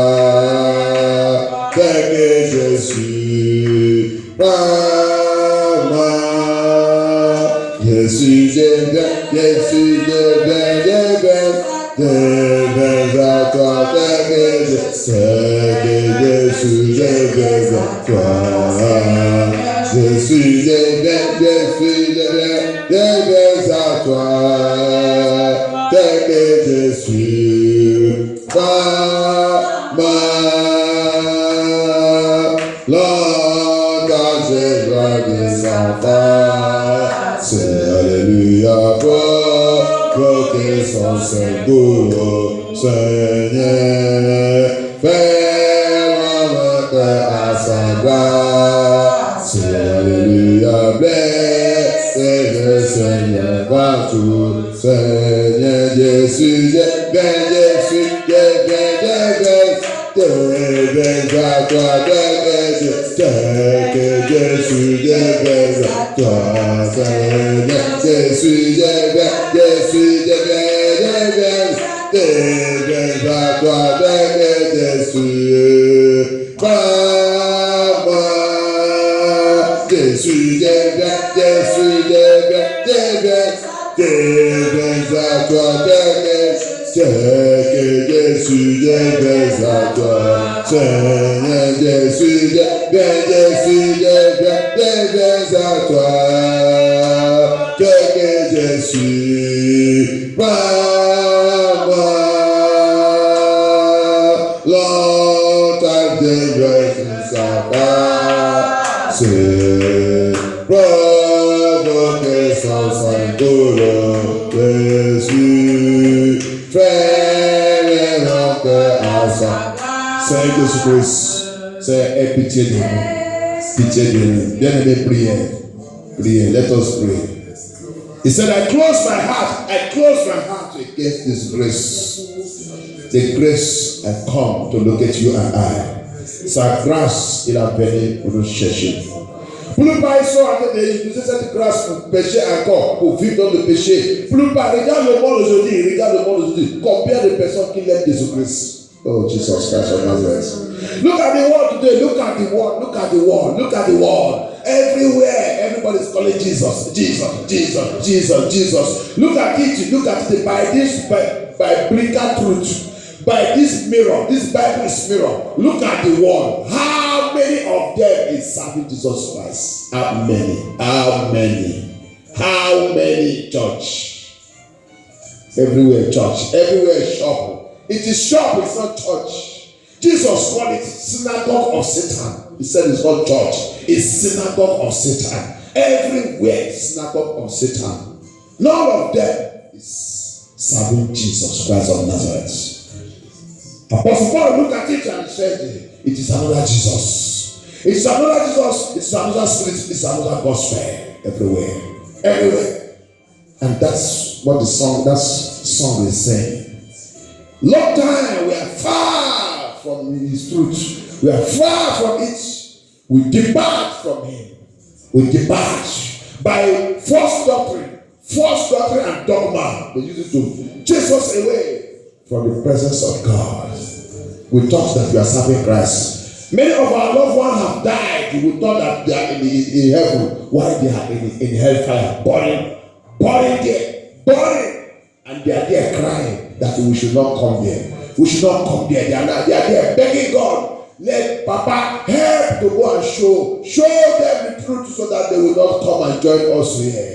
Speaker 1: C'est que Jésus, moi. Jésus, je viens à toi, c'est que Jésus, je viens à toi. Jésus, je viens à toi, c'est que Jésus, Lord, quand je vois des enfants, c'est alléluia, que son Saint-Goulot, Seigneur, fais-moi à sa grâce, c'est alléluia, blessé le Seigneur partout, Seigneur Jésus, je viens à toi, que Jésus, je viens à toi, Seigneur Jésus, je viens à toi, que Jésus, moi, Jésus, je viens à toi, que Jésus, je viens à toi, Seigneur Jésus, je viens à toi, que Jésus, moi, Lord, I give sa face, provoquer son Saint-Goulot, Jésus, fais mon cœur à sa. Seigneur Jésus-Christ, Seigneur, aie pitié de nous. Pitié de nous. Bien-aimé, priez. Let us pray. He said, I close my heart against this grace. The grace I come to look at you and I. Sa grâce, il a venu pour nous chercher. Pour ne pas être en train d'utiliser cette grâce pour pécher encore, pour vivre dans le péché. Pour ne pas, regarde le monde aujourd'hui. Combien de personnes qui l'aiment Jésus-Christ? Oh, Jesus Christ of Nazareth. Look at the world today. Look at the world. Look at the world. Look at the world. Everywhere, everybody's calling Jesus. Jesus, Jesus, Jesus, Jesus. Look at it. Look at it by this biblical truth. By this mirror. This Bible is mirror. Look at the world. How many of them is serving Jesus Christ? How many? How many? How many church? Everywhere church. Everywhere shop. It is shop, it's not church. Jesus called it synagogue of Satan. He said it's not church, it's synagogue of Satan. Everywhere synagogue of Satan. None of them is serving Jesus Christ of Nazareth. Apostle Paul looked at it and said, it is another Jesus. It's another Jesus, it's another spirit, it's another gospel. Everywhere. Everywhere. And that's what the song is saying. Long time we are far from his truth. We are far from it. We depart from him. We depart by false doctrine and dogma. They use it to chase us away from the presence of God. We thought that we are serving Christ. Many of our loved ones have died. We thought that they are in heaven while they are in hellfire, burning there. And they are there crying that we should not come there. We should not come there. They are there begging God. Let Papa help to go and show them the truth so that they will not come and join us here.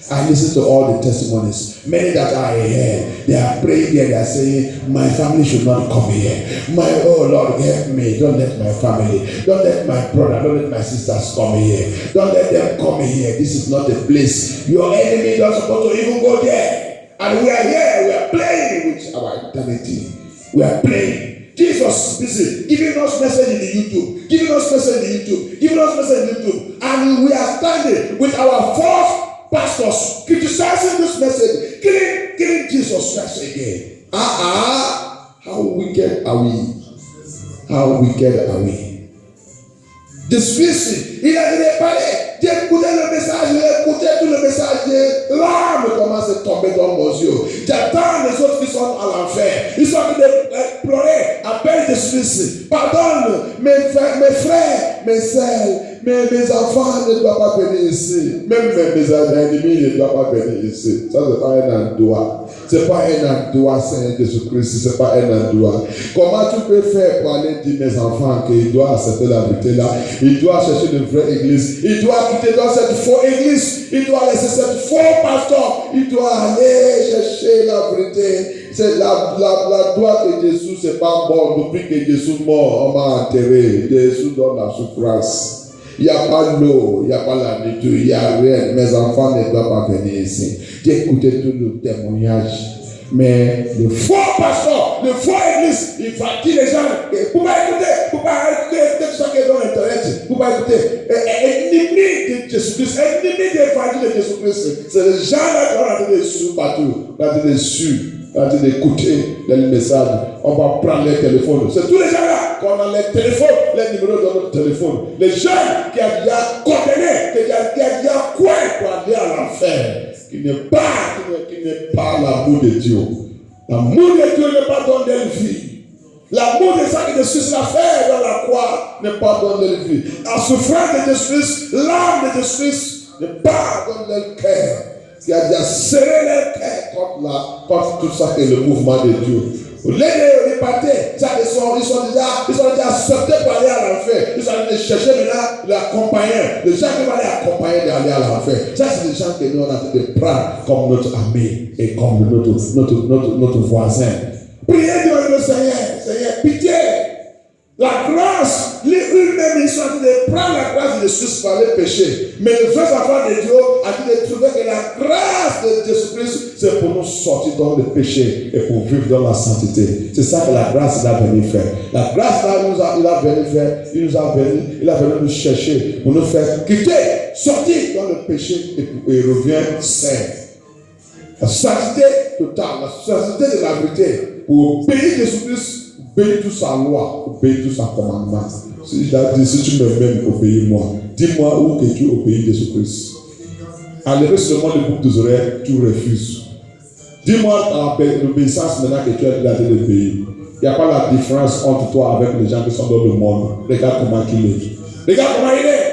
Speaker 1: I listen to all the testimonies. Many that are here, they are praying there. They are saying, my family should not come here. Oh Lord, help me. Don't let my family, don't let my brother, don't let my sisters come here. Don't let them come here. This is not the place. Your enemy doesn't supposed to even go there. And we are here. We are playing with our eternity. We are playing. Jesus, listen, giving us message in the YouTube, and we are standing with our false pastors criticizing this message, killing Jesus Christ again. How wicked are we? How wicked are we? Dispensing. Il a parlé. J'ai écouté le message, j'ai écouté tout le message. Là, me commence à tomber dans mon yeux. J'attends les autres qui sont à l'enfer. Ils sont en train de pleurer. Appelle Dispensing. Pardonne mes frères, mes sœurs. Mes enfants ne doivent pas venir ici. Même mes ennemis ne doivent pas venir ici. Ça, c'est pas un endroit. C'est pas un endroit, Seigneur Jésus-Christ. C'est pas un endroit. Comment tu peux faire pour aller dire mes enfants qu'il doit accepter la vérité là? Il doit chercher une vraie église. Il doit quitter dans cette fausse église. Il doit laisser cette faux pasteur. Il doit aller chercher la vérité. C'est la droite de Jésus, c'est pas bon. Depuis que Jésus est mort, on m'a enterré. Jésus donne la souffrance. Il n'y a pas l'eau, il n'y a pas la nourriture, il n'y a rien. Mes enfants ne doivent pas venir ici. J'ai écouté tout le témoignage. Mais le faux pasteur, le faux église, il fatigue les gens. Pour pas écouter tout ça qui est dans Internet. Pour pas écouter. Ennemi de Jésus-Christ, ennemi de l'évangile de Jésus-Christ. C'est les gens là qui ont entendu dessus partout. Qui ont entendu dessus. En train d'écouter les messages, on va prendre les téléphones. C'est tous les gens là qu'on a les téléphones, les numéros de notre téléphone. Les jeunes qui ont déjà condamné, qui ont déjà quoi pour aller à l'enfer, qui n'est pas l'amour de Dieu. L'amour de Dieu n'est pas donné de vie. L'amour de ça qui est sur la fer dans la croix n'est pas donné de vie. La souffrance de Jésus, l'âme de Jésus n'est pas donné de cœur. Qui a déjà serré les cœurs contre tout ça qui est le mouvement de Dieu. Les répartis, ils sont déjà acceptés pour aller à l'enfer. Ils sont allés chercher maintenant l'accompagnant. Les gens qui vont aller accompagner d'aller à l'enfer. Ça, c'est des gens que nous on a fait de prendre comme notre ami et comme notre voisin. Priez devant le Seigneur, pitié. La grâce, eux-mêmes, ils sont en train de prendre la grâce de Jésus par les péchés. Mais le vrai enfant de Dieu a dit de trouver que la grâce de Jésus-Christ, c'est pour nous sortir dans le péché et pour vivre dans la sainteté. C'est ça que la grâce, il a venu faire. La grâce, là, il a venu nous chercher pour nous faire quitter, sortir dans le péché et revient saint. La sainteté totale, la sainteté de la vérité, pour obéir Jésus-Christ. Obéis toute sa loi, obéis tout son commandement. Si tu m'aimes, obéis-moi. Dis-moi où que tu obéis Jésus-Christ. Enlève seulement le boucle des oreilles, tu refuses. Dis-moi l'obéissance maintenant que tu as déjà d'obéir. Il n'y a pas la différence entre toi avec les gens qui sont dans le monde. Regarde comment il est. Regarde comment il est.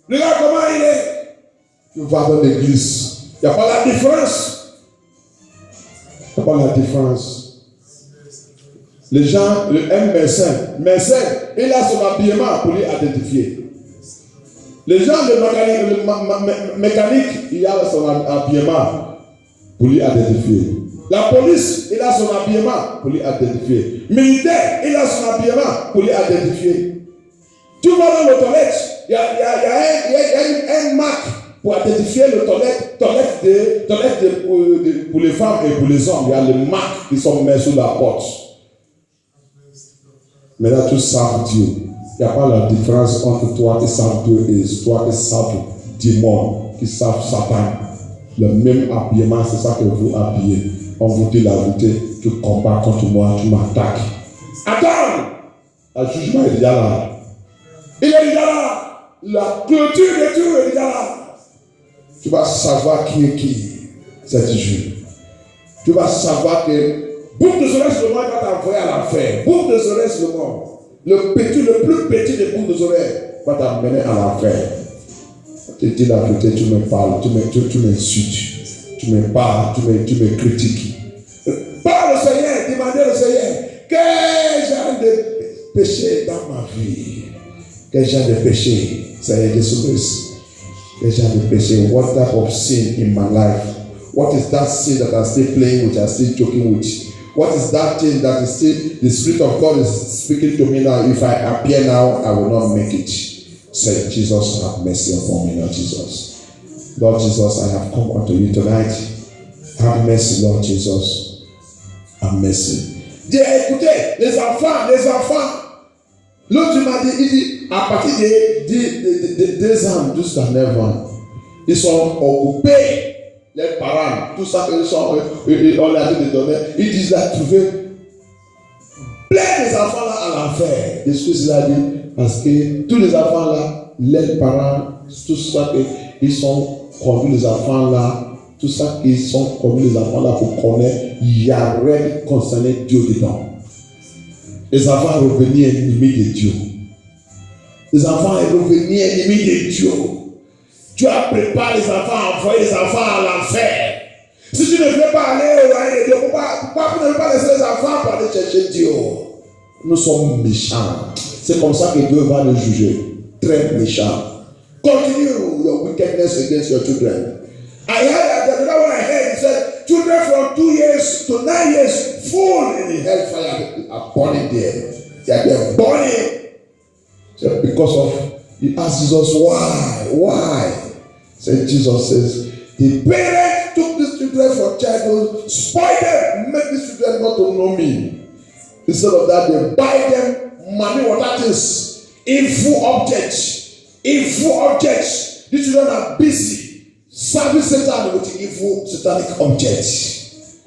Speaker 1: Regarde comment il est. Tu vas dans l'église. Il n'y a pas la différence. Il n'y a pas la différence. Les gens, un médecin, il a son habillement pour lui identifier. Les gens, le mécanique, il a son habillement pour lui identifier. La police, il a son habillement pour lui identifier. Militaire, il a son habillement pour lui identifier. Tu vas dans les toilettes, il y a une marque pour identifier le toilette pour les femmes et pour les hommes. Il y a les marques qui sont mises sur la porte. Mais là, tous savent Dieu. Il n'y a pas la différence entre toi qui savent Dieu et toi qui savent démon, qui savent Satan. Le même habillement, c'est ça que vous habillez. On vous dit la vérité, tu combats contre moi, tu m'attaques. Attends! Le jugement est déjà là. Il est déjà là. La clôture de Dieu est déjà là. Tu vas savoir qui est qui cette jour. Tu vas savoir que boucle de oreilles sur le monde va t'envoyer à l'enfer. Boucle de oreilles sur le monde. Le plus petit des boucles de oreilles va t'amener à l'enfer. Tu dis la vérité, tu me parles, tu m'insultes. Tu me parles, tu me critiques. Parle au Seigneur, demandez au Seigneur, quel genre de péché dans ma vie? Quel genre de péché? Seigneur Jésus-Christ. Quel genre de péché? What type of sin in my life? What is that sin that I'm still playing with, I'm still joking with? What is that thing that is still, the Spirit of God is speaking to me now? If I appear now, I will not make it. Say, Jesus, have mercy upon me, Lord Jesus. Lord Jesus, I have come unto you tonight. Have mercy, Lord Jesus. Have mercy. Écoutez, les enfants. L'autre m'a dit, il dit, à partir de 2 ans jusqu'à 9 ans, ils sont occupés. Les parents, tout ça que sont, on a dit de donner, ils disent là, trouver plein des enfants là à l'enfer. C'est ce que cela dit. Parce que tous les enfants là, les parents, tout ça qu'ils sont conduits les enfants là, tout ça qu'ils sont conduits les enfants là pour connaître, il y a rien concernant Dieu dedans. Les enfants revenir ennemis de Dieu. Les enfants revenir ennemis de Dieu. Tu as préparé les enfants, envoyé les enfants à l'enfer. Si tu ne veux pas aller au royaume de Dieu, pourquoi vous ne pas laisser les enfants pour aller chercher Dieu? Nous sommes méchants. C'est comme ça que Dieu va nous juger. Très méchants. Continue your wickedness against your children. I heard that the other one I heard, he said, children from 2 years to 9 years, full in the hellfire are burning there. They are burning. So because of, he asked Jesus, why? So Jesus says, the parents took these children from childhood, spoiled them, make these children not to know me. Instead of that, they buy them money, what that is, evil objects. These children are busy serving Satan with evil satanic objects.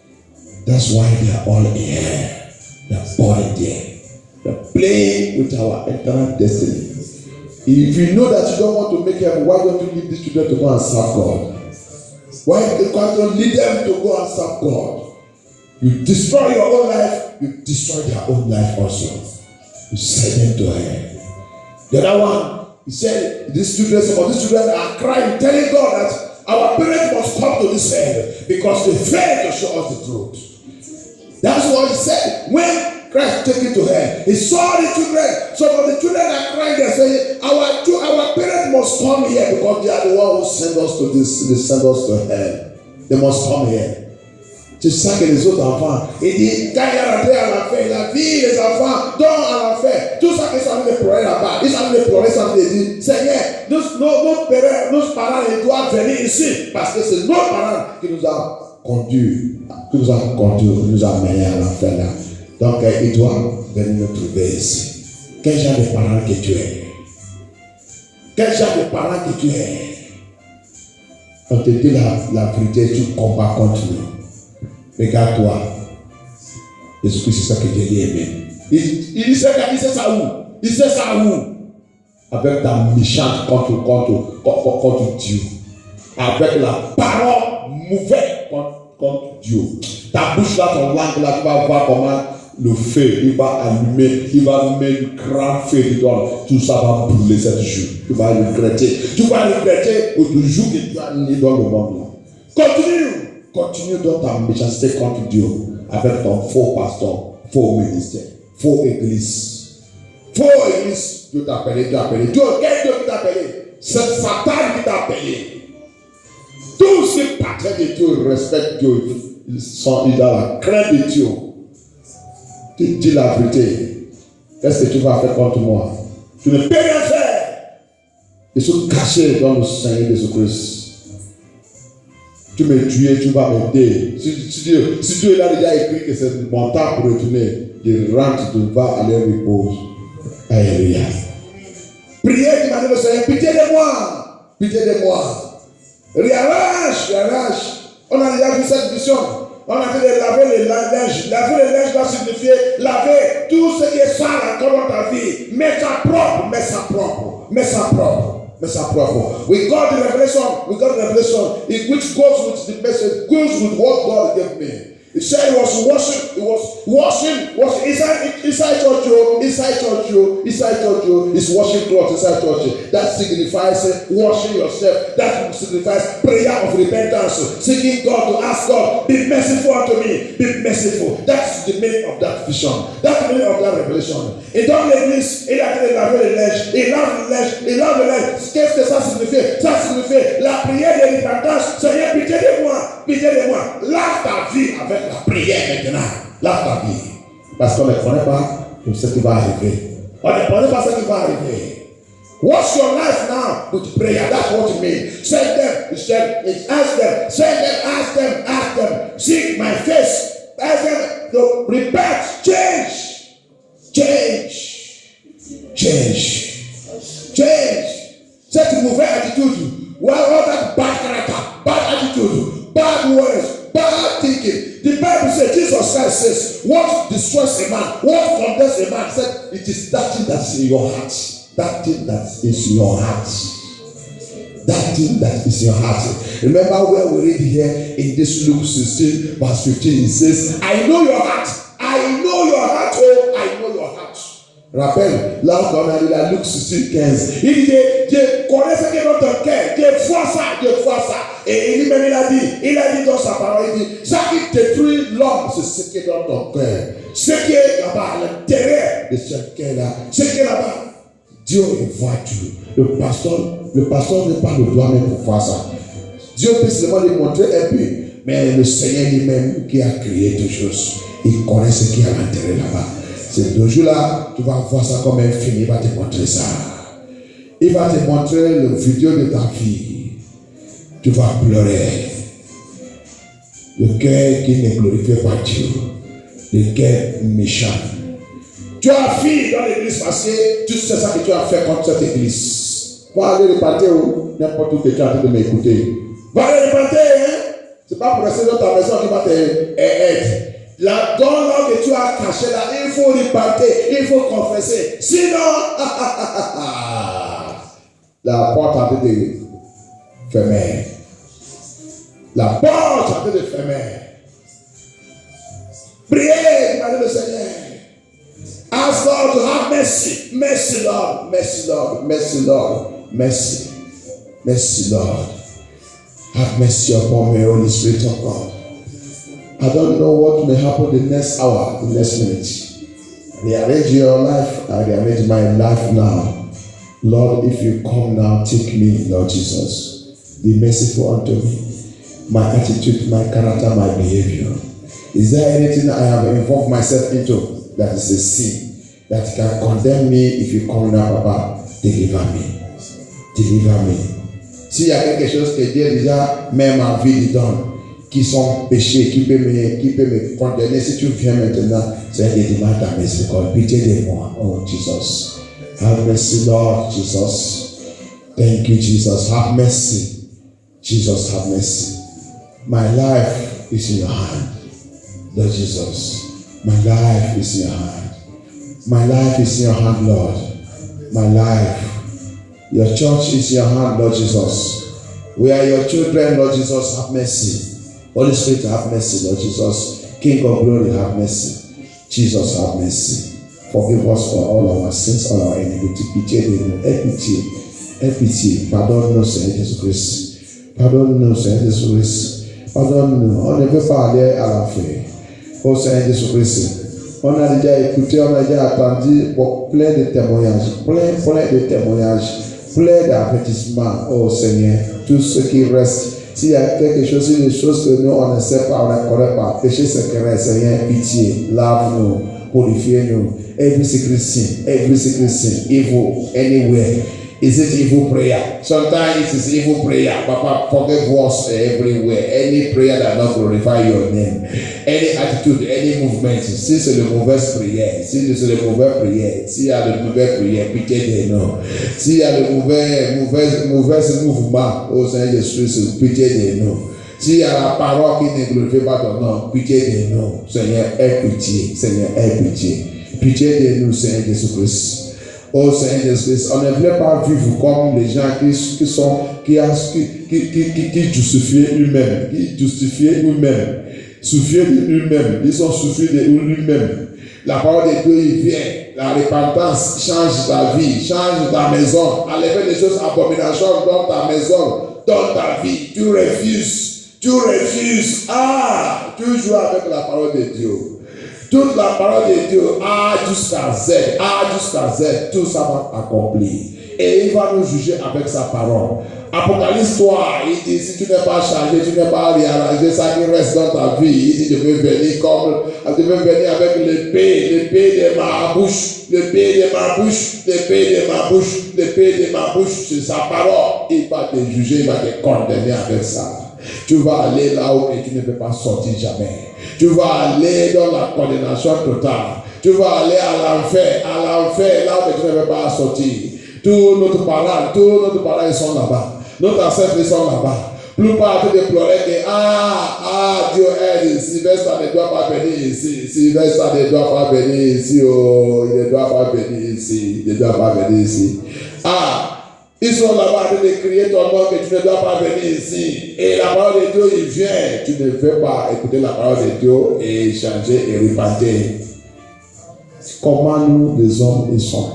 Speaker 1: That's why they are all here. They are born there. They are playing with our eternal destiny. If you know that you don't want to make heaven, why don't you leave these children to go and serve God? Why can't you lead them to go and serve God? You destroy your own life, you destroy their own life also. You send them to hell. The other one, he said, some of these children are crying, telling God that our parents must come to this earth because they failed to show us the truth. That's what he said. When Christ took it to her, he saw the children. Some of the children are crying, they're saying, our parents must come here because they are the one who sent us to this, they sent us to hell. They must come here. C'est ça que les autres enfants, il dit, quand il est rentré à l'enfer, il a vu les enfants dans à l'enfer, tout ça qu'ils sont en train de pleurer là-bas, ils sont en train de pleurer, ils sont en train de dire, Seigneur, nos parents, ils doivent venir ici, parce que c'est nos parents qui nous ont conduits, qui nous ont amenés à l'enfer là. Donc, ils doivent venir nous trouver ici. Quel genre de parents que tu es? Quel genre de parents que tu es? On te dit la vérité, tu combats contre nous. Regarde-toi. Jésus-Christ, c'est ça que Dieu aimé. Il sait ça où? Il sait ça où? Avec ta méchante contre Dieu. Avec la parole mauvaise contre Dieu. Ta bouche là, ton langue là, tu vas voir comment le feu, il va allumer, il va mettre le grand feu dedans. Tout ça va brûler cette jour. Tu vas regretter. Tu vas regretter le jour que tu as né dans le monde. Continue dans ta méchanceté contre Dieu avec ton faux pasteur, faux ministère, faux église. Faux église, Dieu t'a appelé. Dieu, quel Dieu qui t'a appelé? C'est Satan qui t'a appelé. Tous ces patrons de Dieu respectent Dieu. Ils ont la crainte de Dieu. Tu dis la vérité. Qu'est-ce que tu vas faire contre moi? Tu ne peux rien faire. Ils sont cachés dans le Seigneur Jésus-Christ. Tu me tues, tu vas m'aider. Si Dieu a déjà écrit que c'est mon temps pour retourner, il rentre, tu vas aller reposer. Alléluia. Priez, tu m'as dit le Seigneur, pitié de moi. Pitié de moi. Réarrache. On a déjà vu cette vision. On a dit de laver le linge. Laver le linge va signifier laver tout ce qui est sale encore dans ta vie. Mets ça propre. We got the revelation which goes with the message, goes with what God gave me. He said he was washing inside church. He's washing clothes inside church. That signifies washing yourself. That signifies prayer of repentance. Seeking God to ask God, be merciful unto me. Be merciful. That's the meaning of that vision. That's the meaning of that revelation. Et dans l'église, il a dit de laver le linge. Il lave le linge. Qu'est-ce que ça signifie? Ça signifie la prière de repentance. Seigneur, pitié de moi. Lave ta vie avec la prière maintenant. Lave ta vie. Parce qu'on ne connaît pas ce qui va arriver. On ne connaît pas ce qui va arriver. What's your life now with prayer? That's what it means. Send them. Ask them. Seek my face. Ask them to repent. Change. Cette mauvaise attitude. All that bad character, bad attitude, bad words, bad thinking. The Bible says, Jesus Christ says, what destroys a man, what condemns a man, said it is that thing that's in your heart. That thing that is your heart. Remember where we read here in this Luke 16, verse 15, it says, I know your heart. Rappelle, là on a dit la Luc 16, 15. Il dit, Dieu connaît ce qui est dans ton cœur. Dieu voit ça. Et il a dit dans sa parole, il dit, ça qui détruit l'homme, c'est ce qui est dans ton cœur. Ce qui est là-bas, à l'intérieur de ce cœur-là. Ce qui est là-bas. Dieu voit Dieu. Le pasteur n'est pas le doigt même pour voir ça. Dieu peut seulement lui montrer un peu. Mais le Seigneur lui-même qui a créé toutes choses, il connaît ce qui est à l'intérieur là-bas. Ces 2 jours-là, tu vas voir ça comme un film, il va te montrer ça. Il va te montrer le vidéo de ta vie. Tu vas pleurer. Le cœur qui ne glorifie pas Dieu. Le cœur méchant. Tu as fui dans l'église parce que tu sais ça que tu as fait contre cette église. Va aller repartir n'importe où que tu es en train de m'écouter. Va aller repartir, hein? C'est pas pour rester dans ta maison qui va t'aider. La donne que tu as cachée là, il faut repartir, il faut confesser. Sinon, la porte a été fermée. Priez, demandez le Seigneur. Ask God to have mercy. Mercy, Lord. Have mercy upon me, Holy Spirit of God. I don't know what may happen the next hour, the next minute. Rearrange your life. I rearrange my life now. Lord, if you come now, take me, Lord Jesus. Be merciful unto me. My attitude, my character, my behavior. Is there anything I have involved myself into that is a sin that can condemn me? If you come now, Papa, deliver me. S'il y a quelque chose que Dieu déjà met ma vie dedans, qui sont péchés, qui peut me condamner, si tu viens maintenant, c'est de demander ta miséricorde. Pitié de moi, oh Jesus. Have mercy, Lord Jesus. Thank you, Jesus. Have mercy. Jesus, have mercy. My life is in your hand, Lord Jesus. My life is in your hand. My life is in your hand, Lord. My life. Your church is in your hand, Lord Jesus. We are your children, Lord Jesus. Have mercy. Holy Spirit, have mercy, Lord Jesus. King of glory, have mercy. Jesus, have mercy. Forgive us for all our sins, all our iniquity. Pitié de nous. Aie pitié. Aie pitié. Pardonne-nous, Seigneur Jésus-Christ. Pardonne-nous, Seigneur Jésus-Christ. Pardonne-nous. On ne veut pas aller à l'enfer. Oh Seigneur Jésus-Christ. On a déjà écouté, on a déjà entendu plein de témoignages. Plein de témoignages. Plein d'avertissements. Oh Seigneur. Tout ce qui reste. S'il y a quelque chose, des choses que nous, on ne sait pas, on ne connaît pas. Péché secret, Seigneur, pitié. Lave-nous. Purify-nous. Every secret sin, evil anywhere. Is it evil prayer? Sometimes it is evil prayer. Papa, forgive us everywhere. Any prayer that does not glorify your name. Any attitude, any movement. Si c'est le mauvaise prière, si c'est le mauvais prière, s'il y a le mauvais prière, pitié de nous. S'il y a le mauvais mouvement, au Seigneur Jésus, pitié de nous. S'il y a la parole qui ne glorifie pas ton nom, pitié de nous. Seigneur, aie pitié. Seigneur, aie pitié. Pitié de nous, Seigneur Jésus-Christ. Oh Seigneur Jésus-Christ, on ne voulait pas vivre comme les gens qui justifient eux-mêmes, souffrent de eux-mêmes, ils sont souffrus de eux-mêmes. La parole de Dieu, il vient, la repentance change ta vie, change ta maison, enlève les choses abominations dans ta maison, dans ta vie. Tu refuses, tu joues avec la parole de Dieu. Toute la parole de Dieu, A jusqu'à Z, tout ça va accomplir. Et il va nous juger avec sa parole. Apocalypse 3, il dit, si tu n'es pas changé, tu n'es pas réarrangé, ça qui reste dans ta vie, il dit, je veux venir avec l'épée de ma bouche, l'épée de ma bouche, c'est sa parole. Il va te juger, il va te condamner avec ça. Tu vas aller là où tu ne peux pas sortir jamais. Tu vas aller dans la condamnation totale. Tu vas aller à l'enfer, là où tu ne peux pas sortir. Tous nos parents, ils sont là-bas. Nos ancêtres, ils sont là-bas. Plus pas de pleurer que Dieu aide, Sylvestre ne doit pas venir ici. Oh, il ne doit pas venir ici. Ils sont là-bas de crier ton nom que tu ne dois pas venir ici. Et la parole de Dieu, il vient. Tu ne veux pas écouter la parole de Dieu et changer et repentir. Comment nous, les hommes, ils sont?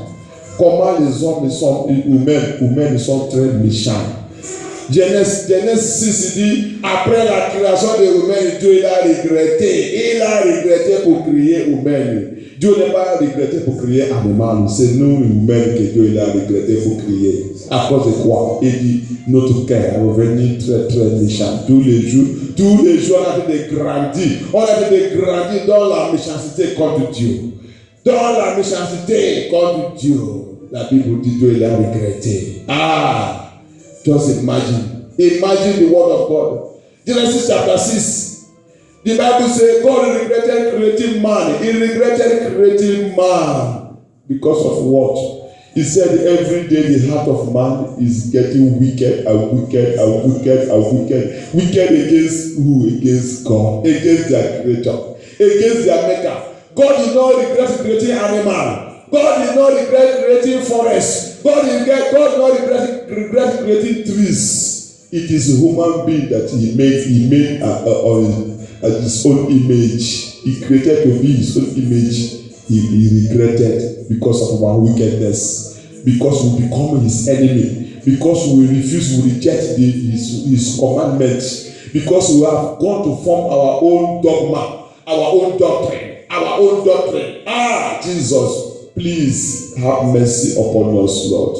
Speaker 1: Comment les hommes, ils sont humains, ils sont très méchants. Genèse 6 dit, après la création des humains, Dieu il a regretté. Il a regretté pour créer humains. Dieu n'a pas regretté pour créer animal. C'est nous, humains, que Dieu il a regretté pour créer. À cause de quoi? Il dit, notre cœur est revenu très très méchant. Tous les jours, on a fait de grandir. On a fait de grandir dans la méchanceté contre Dieu. Dans la méchanceté contre Dieu. La Bible dit, Dieu il a regretté. Just imagine the word of God. Genesis chapter 6. The Bible says God regretted creating man. He regretted creating man because of what? He said every day the heart of man is getting wicked and wicked and wicked and wicked. Wicked against who? Against God. Against their creator. Against their maker. God did not regret creating animal. God did not regret creating forests. God did not regret creating trees. It is a human being that he made on his own image. He created to be his own image. He regretted because of our wickedness. Because we become his enemy. Because we refuse, we reject his commandments. Because we have gone to form our own dogma, our own doctrine. Jesus, please have mercy upon us, Lord.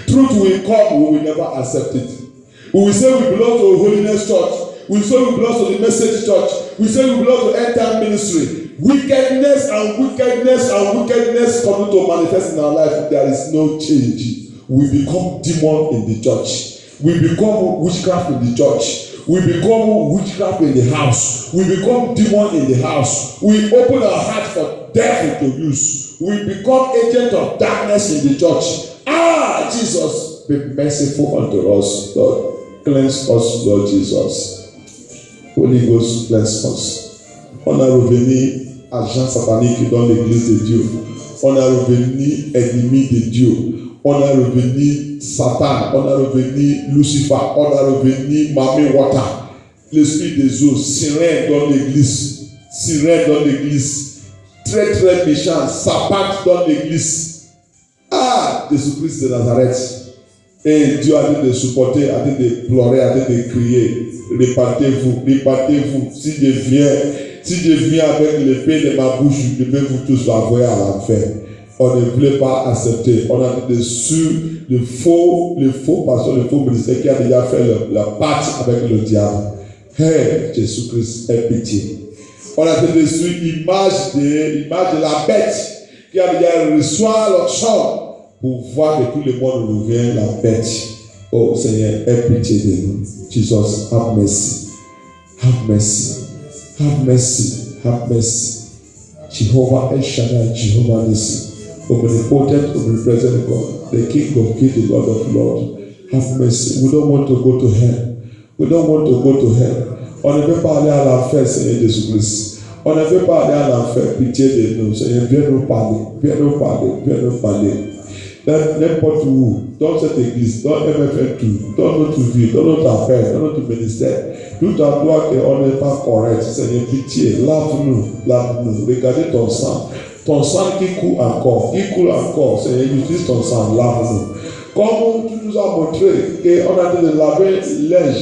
Speaker 1: Truth will come, we will never accept it. We will say we belong to a holiness church. We will say we belong to the message church. We will say we belong to end time ministry. Wickedness coming to manifest in our life, there is no change. We become demon in the church. We become witchcraft in the church. We become witchcraft in the house. We become demon in the house. We open our heart for devil to use. We become agent of darkness in the church. Jesus, be merciful unto us, Lord. Cleanse us, Lord Jesus. Holy Ghost, cleanse us. On a revenu agent satanique dans l'église de Dieu. On a revenu ennemi de Dieu. On a revenu Satan. On a revenu Lucifer. On a revenu Mami Wata. L'esprit des eaux, sirène dans l'église. très très méchant, s'abattent dans l'église. Ah, Jésus-Christ de Nazareth. Et Dieu a dit de supporter, a dit de pleurer, a dit de crier. Répandez-vous, répandez-vous. Si je viens avec l'épée de ma bouche, je vais vous tous l'envoyer à l'enfer. On ne voulait pas accepter. On a dit dessus le faux pasteur, le faux ministère qui a déjà fait la pacte avec le diable. Hey, Jésus-Christ, aie pitié. On a dit dessus l'image de la bête qui a déjà reçu l'option pour voir que tout le monde revient la bête. Oh Seigneur, aie pitié de nous. Jesus, have mercy. Have mercy. Have mercy. Have mercy. Jehovah El Shaddai, Jehovah Nissi. Omnipotent, omnipresent God, the King of Kings, the Lord of Lords. Have mercy. We don't want to go to hell. We don't want to go to hell. On ne veut pas aller à l'enfer, Seigneur Jésus-Christ. On ne veut pas aller à l'enfer. Pitié de nous, Seigneur. Viens nous parler. Viens nous parler. Viens nous parler. N'importe où, dans cette église, dans MFN2, dans notre vie, dans notre affaire, dans notre ministère, tout à toi qu'on n'est pas correct. Seigneur, pitié. Lave-nous. Lave-nous. Regardez ton sang. Ton sang qui coule encore, Seigneur, utilise ton sang, lave-nous. Comme tu nous as montré qu'on a dit de laver linge,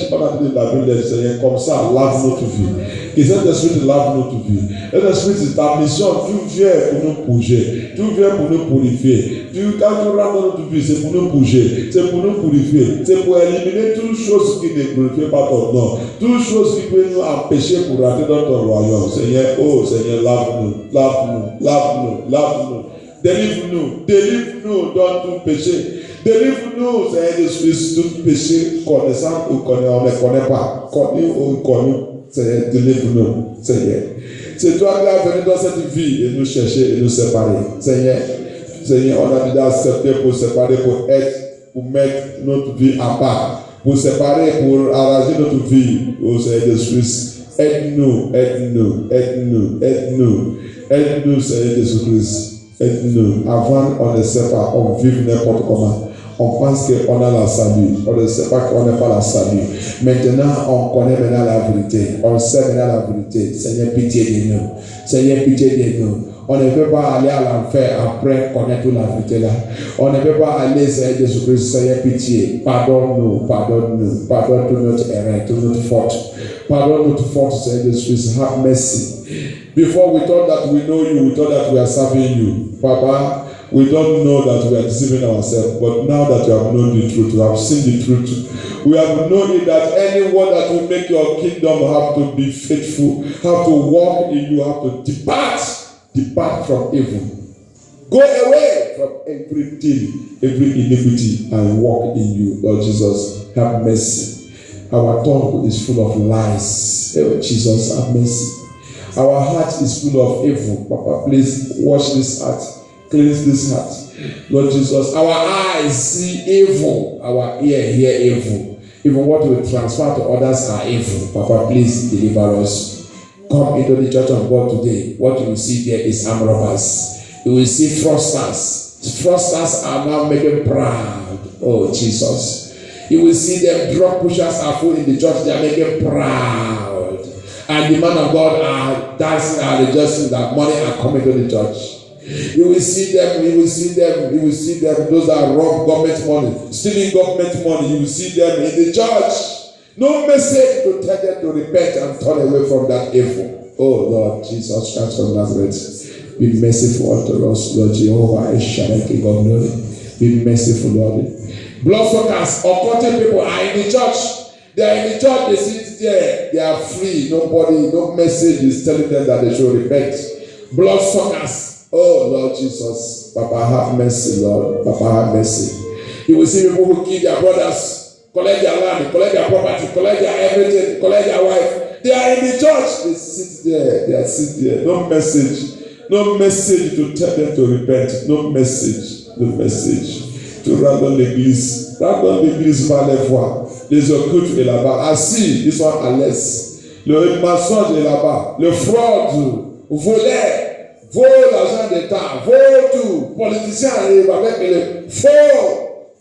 Speaker 1: Seigneur, comme ça, lave notre vie. Que cet esprit te lave notre vie. Cet esprit, c'est ta mission, tu viens pour nous bouger, tu viens pour nous purifier. Quand tu rentres dans notre vie, c'est pour nous bouger, c'est pour nous purifier, c'est pour éliminer toutes choses qui ne glorifient pas ton nom, toutes choses qui peuvent nous empêcher pour rentrer dans ton royaume. Seigneur, oh Seigneur, lave-nous, lave-nous, lave-nous, lave-nous. Délivre-nous dans tout péché. Délivre-nous, Seigneur, de tout péché connaissant ou on ne connaît pas. Connu ou connu, Seigneur, délivre-nous, Seigneur. C'est toi qui as venu dans cette vie et nous chercher et nous séparer. Seigneur, on a déjà accepté pour séparer, pour mettre notre vie à part. Pour séparer, pour arranger notre vie au Seigneur Jésus-Christ. Aide-nous, aide-nous, aide-nous, aide-nous. Aide-nous, Seigneur Jésus-Christ. Aide-nous. Avant, on ne sait pas, on vit n'importe comment. On pense qu'on a la salut. On ne sait pas qu'on n'a pas la salut. Maintenant, on connaît maintenant la vérité. On sait maintenant la vérité. Seigneur, pitié de nous. Seigneur, pitié de nous. On ne peut pas aller à l'enfer après connaître la vérité là. On ne peut pas aller, Seigneur Jésus-Christ, Seigneur, pitié. Pardonne-nous, pardonne-nous. Pardonne toute notre erreur, toute notre faute. Pardonne notre faute, Seigneur Jésus-Christ. Have mercy. Before we thought that we know you, we thought that we are serving you. Papa, we don't know that we are deceiving ourselves. But now that you have known the truth, you have seen the truth, we have known that anyone that will make your kingdom have to be faithful, have to walk in you, have to depart from evil. Go away from everything, every iniquity, and walk in you. Lord Jesus, have mercy. Our tongue is full of lies. Oh, Jesus, have mercy. Our heart is full of evil. Papa, please wash this heart. Cleanse this heart. Lord Jesus, our eyes see evil. Our ear hear evil. Even what we transfer to others are evil. Papa, please deliver us. Come into the church of God today. What you will see there is arm robbers. You will see fraudsters. Fraudsters are now making proud. Oh, Jesus. You will see them drug pushers are full in the church. They are making proud. And the man of God are dancing and rejoicing that money are coming to the church. You will see them, those are rob government money, stealing government money. You will see them in the church. No message to tell them to repent and turn away from that evil. Oh Lord Jesus Christ of Nazareth, be merciful unto us, Lord Jehovah El Shaddai, King of glory. Be merciful, Lord. Bloodsuckers, occulted people are in the church. They are in the church, they sit there, they are free. Nobody, no message is telling them that they should repent. Bloodsuckers, oh Lord Jesus, Papa have mercy, Lord. Papa have mercy. You will see people who kill their brothers, collect their land, collect their property, collect their everything, collect their wife. They are in the church, they sit there, no message to tell them to repent, no message to rendre dans l'église par les voies. Les occultes est là-bas. Assis, ils sont à l'est. Le mensonge est là-bas. Le fraude, vole l'argent d'État, vole tout. Politiciens arrivent avec le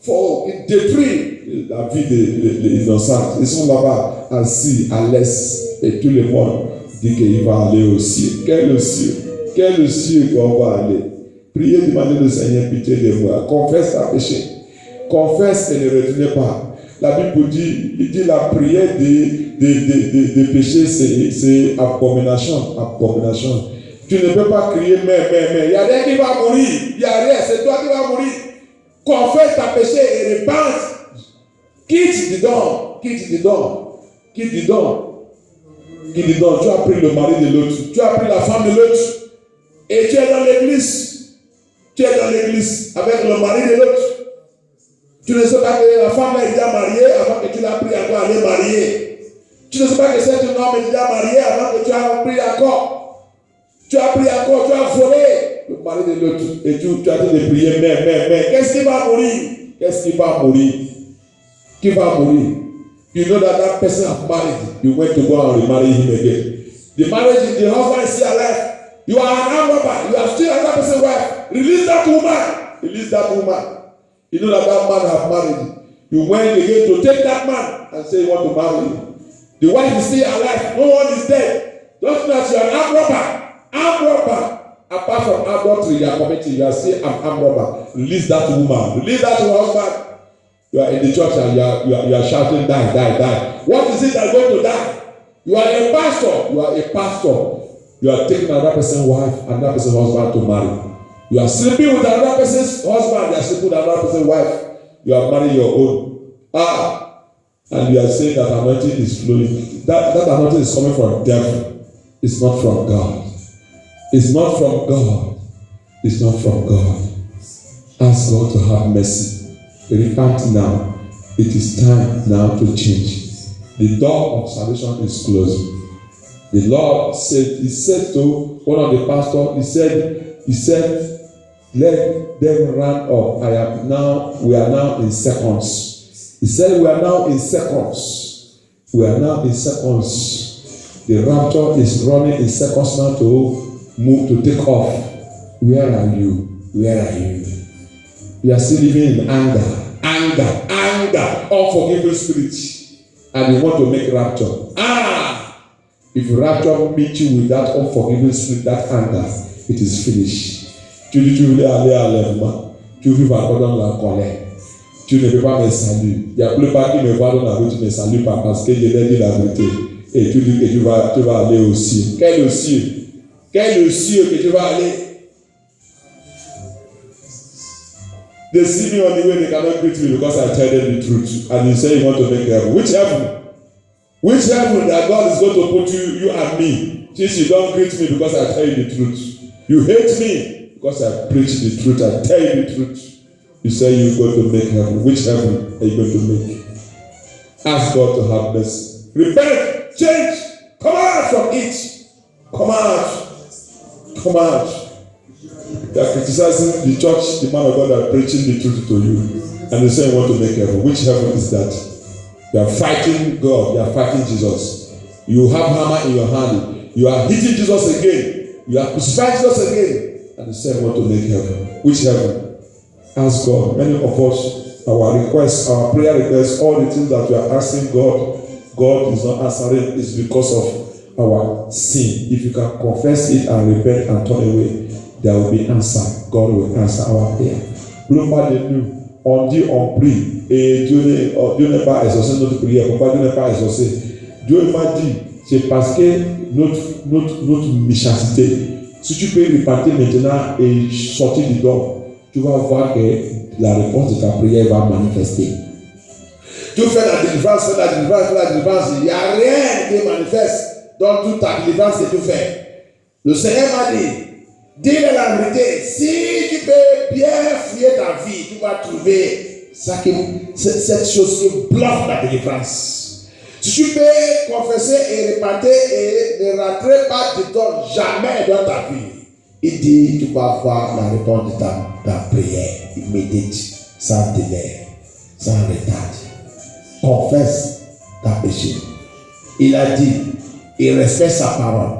Speaker 1: faux, ils détruisent la vie des innocents. Ils sont là-bas, assis à l'est. Et tout le monde dit qu'il va aller au ciel. Quel est le ciel? quel cieux qu'on va aller? Priez, demandez au Seigneur pitié de moi. Confesse ta péché. Confesse et ne retenez pas. La Bible dit, il dit la prière des péchés, c'est abomination. Abomination. Tu ne peux pas crier, mais. Il n'y a rien qui va mourir. Il n'y a rien, c'est toi qui vas mourir. Confesse ta péché et repente. Quitte dedans. Tu as pris le mari de l'autre. Tu as pris la femme de l'autre. Et tu es dans l'église. Tu es dans l'église avec le mari de l'autre. Tu ne sais pas que la femme est déjà mariée avant que tu l'as pris encore à aller marier. Tu ne sais pas que cet homme est déjà marié avant que tu as pris encore. Tu as pris encore, tu as volé le mari de l'autre. Et tu as dit de prier, mais. Qu'est-ce qui va mourir? Qu'est-ce qui va mourir? Qui va mourir? You know that person has married. You went to go and remarry him again. The marriage, the husband is still alive. You are an armed robber. You are still another person's wife. Release that woman. Release that woman. You know that man have married. You went again to take that man and say you want to marry him. The wife is still alive. No one is dead. Just as you are an armed robber. Armed robber. Apart from adultery you are committing, you are still an armed robber. Release that woman. Release that husband. You are in the church and you are shouting, die. What is it that is going to die? You are a pastor. You are taking another person's wife, another person's husband to marry. You are sleeping with another person's husband, you are sleeping with another person's wife. You are marrying your own. And you are saying that anointing is flowing. That anointing is coming from the devil. It's not from God. It's not from God. It's not from God. Ask God to have mercy. Repent now. It is time now to change. The door of salvation is closing. The Lord said, He said to one of the pastors, He said, let them run up. We are now in seconds. He said, we are now in seconds. We are now in seconds. The rapture is running in seconds now to move, to take off. Where are you? Where are you? You are still living in anger, unforgiving spirit, and you want to make rapture. If rapture meets you with that unforgiving spirit, that anger, it is finished. Tu voulais aller à l'enlèvement, tu vas encore dans la colère. Tu ne peux pas me saluer. Il y a plus pas qui me voit dans la rue, tu ne me salues pas parce que je l'ai dit la vérité. Et tu dis que tu vas aller au ciel. Quel ciel? Quel ciel que tu vas aller? They see me on the way, they cannot greet me because I tell them the truth. And you say you want to make heaven. Which heaven? Which heaven that God is going to put you and me? Since you don't greet me because I tell you the truth. You hate me because I preach the truth. I tell you the truth. You say you're going to make heaven. Which heaven are you going to make? Ask God to have mercy. Repent. Change. Come out from it. Come out. Come out. They are criticizing the church, the man of God are preaching the truth to you. And they say you want to make heaven. Which heaven is that? You are fighting God. You are fighting Jesus. You have hammer in your hand. You are hitting Jesus again. You are crucifying Jesus again. And they say you want to make heaven. Which heaven? Ask God. Many of us, our requests, our prayer requests, all the things that we are asking God, God is not answering is because of our sin. If you can confess it and repent and turn away, there will be answer. God will answer our prayer. Global de nous, on dit, on prie, et Dieu n'est pas exaucé notre prière. Pourquoi Dieu n'est pas exaucé? Dieu m'a dit, c'est parce que notre méchanceté. Si tu peux repartir maintenant et sortir du don, tu vas voir que la réponse de ta prière va manifester. Tu fais la délivrance, il n'y a rien qui manifeste dans toute ta délivrance que tu fais. Le Seigneur m'a dit, dis-le la vérité, si tu peux bien fouiller ta vie, tu vas trouver cette chose qui bloque la délivrance. Si tu peux confesser et repentir et ne rentrer pas dedans jamais dans ta vie, il dit, tu vas voir la réponse de ta prière immédiate, sans délai, sans retard. Confesse ta péché. Il a dit, il respecte sa parole.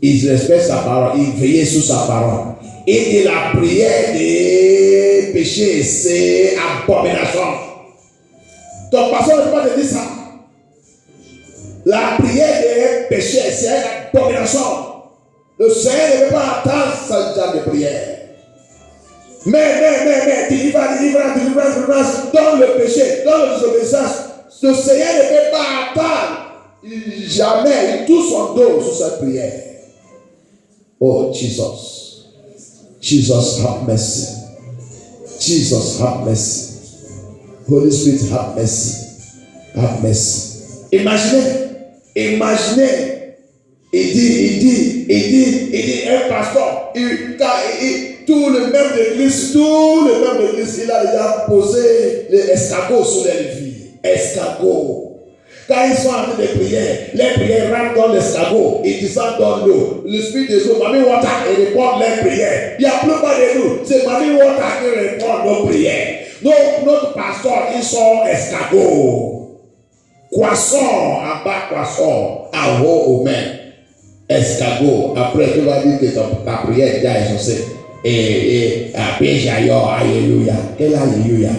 Speaker 1: Il respecte sa parole, il veille sur sa parole. Il dit la prière des péchés, c'est abomination. Ton pasteur ne peut pas te dire ça. La prière des péchés, c'est une abomination. Le Seigneur ne veut pas attendre ce genre de prière. Mais, délivrance, dans le péché, dans la désobéissance, le Seigneur ne veut pas attendre. Jamais, il touche son dos sur cette prière. Oh, Jesus. Jesus, have mercy. Jesus, have mercy. Holy Spirit, have mercy. Have mercy. Imaginez. Il dit, un pasteur, tout le même d'église, il a déjà posé les escargots sur les filles. Escargots. Quand ils sont en train de prier, les prières rentrent dans l'escargot, ils descendent dans l'eau. Le Spirit des eaux, Mami Water, il répond les prières. Il n'y a plus pas de nous, c'est Mami Water qui répond nos prières. Notre pasteur, ils sont escargots. Croissant, en bas, croissant, en haut, au même. Escargot, après tu vas dire que ta prière est déjà exaucée. Et après j'ailleurs, alléluia. Quel alléluia?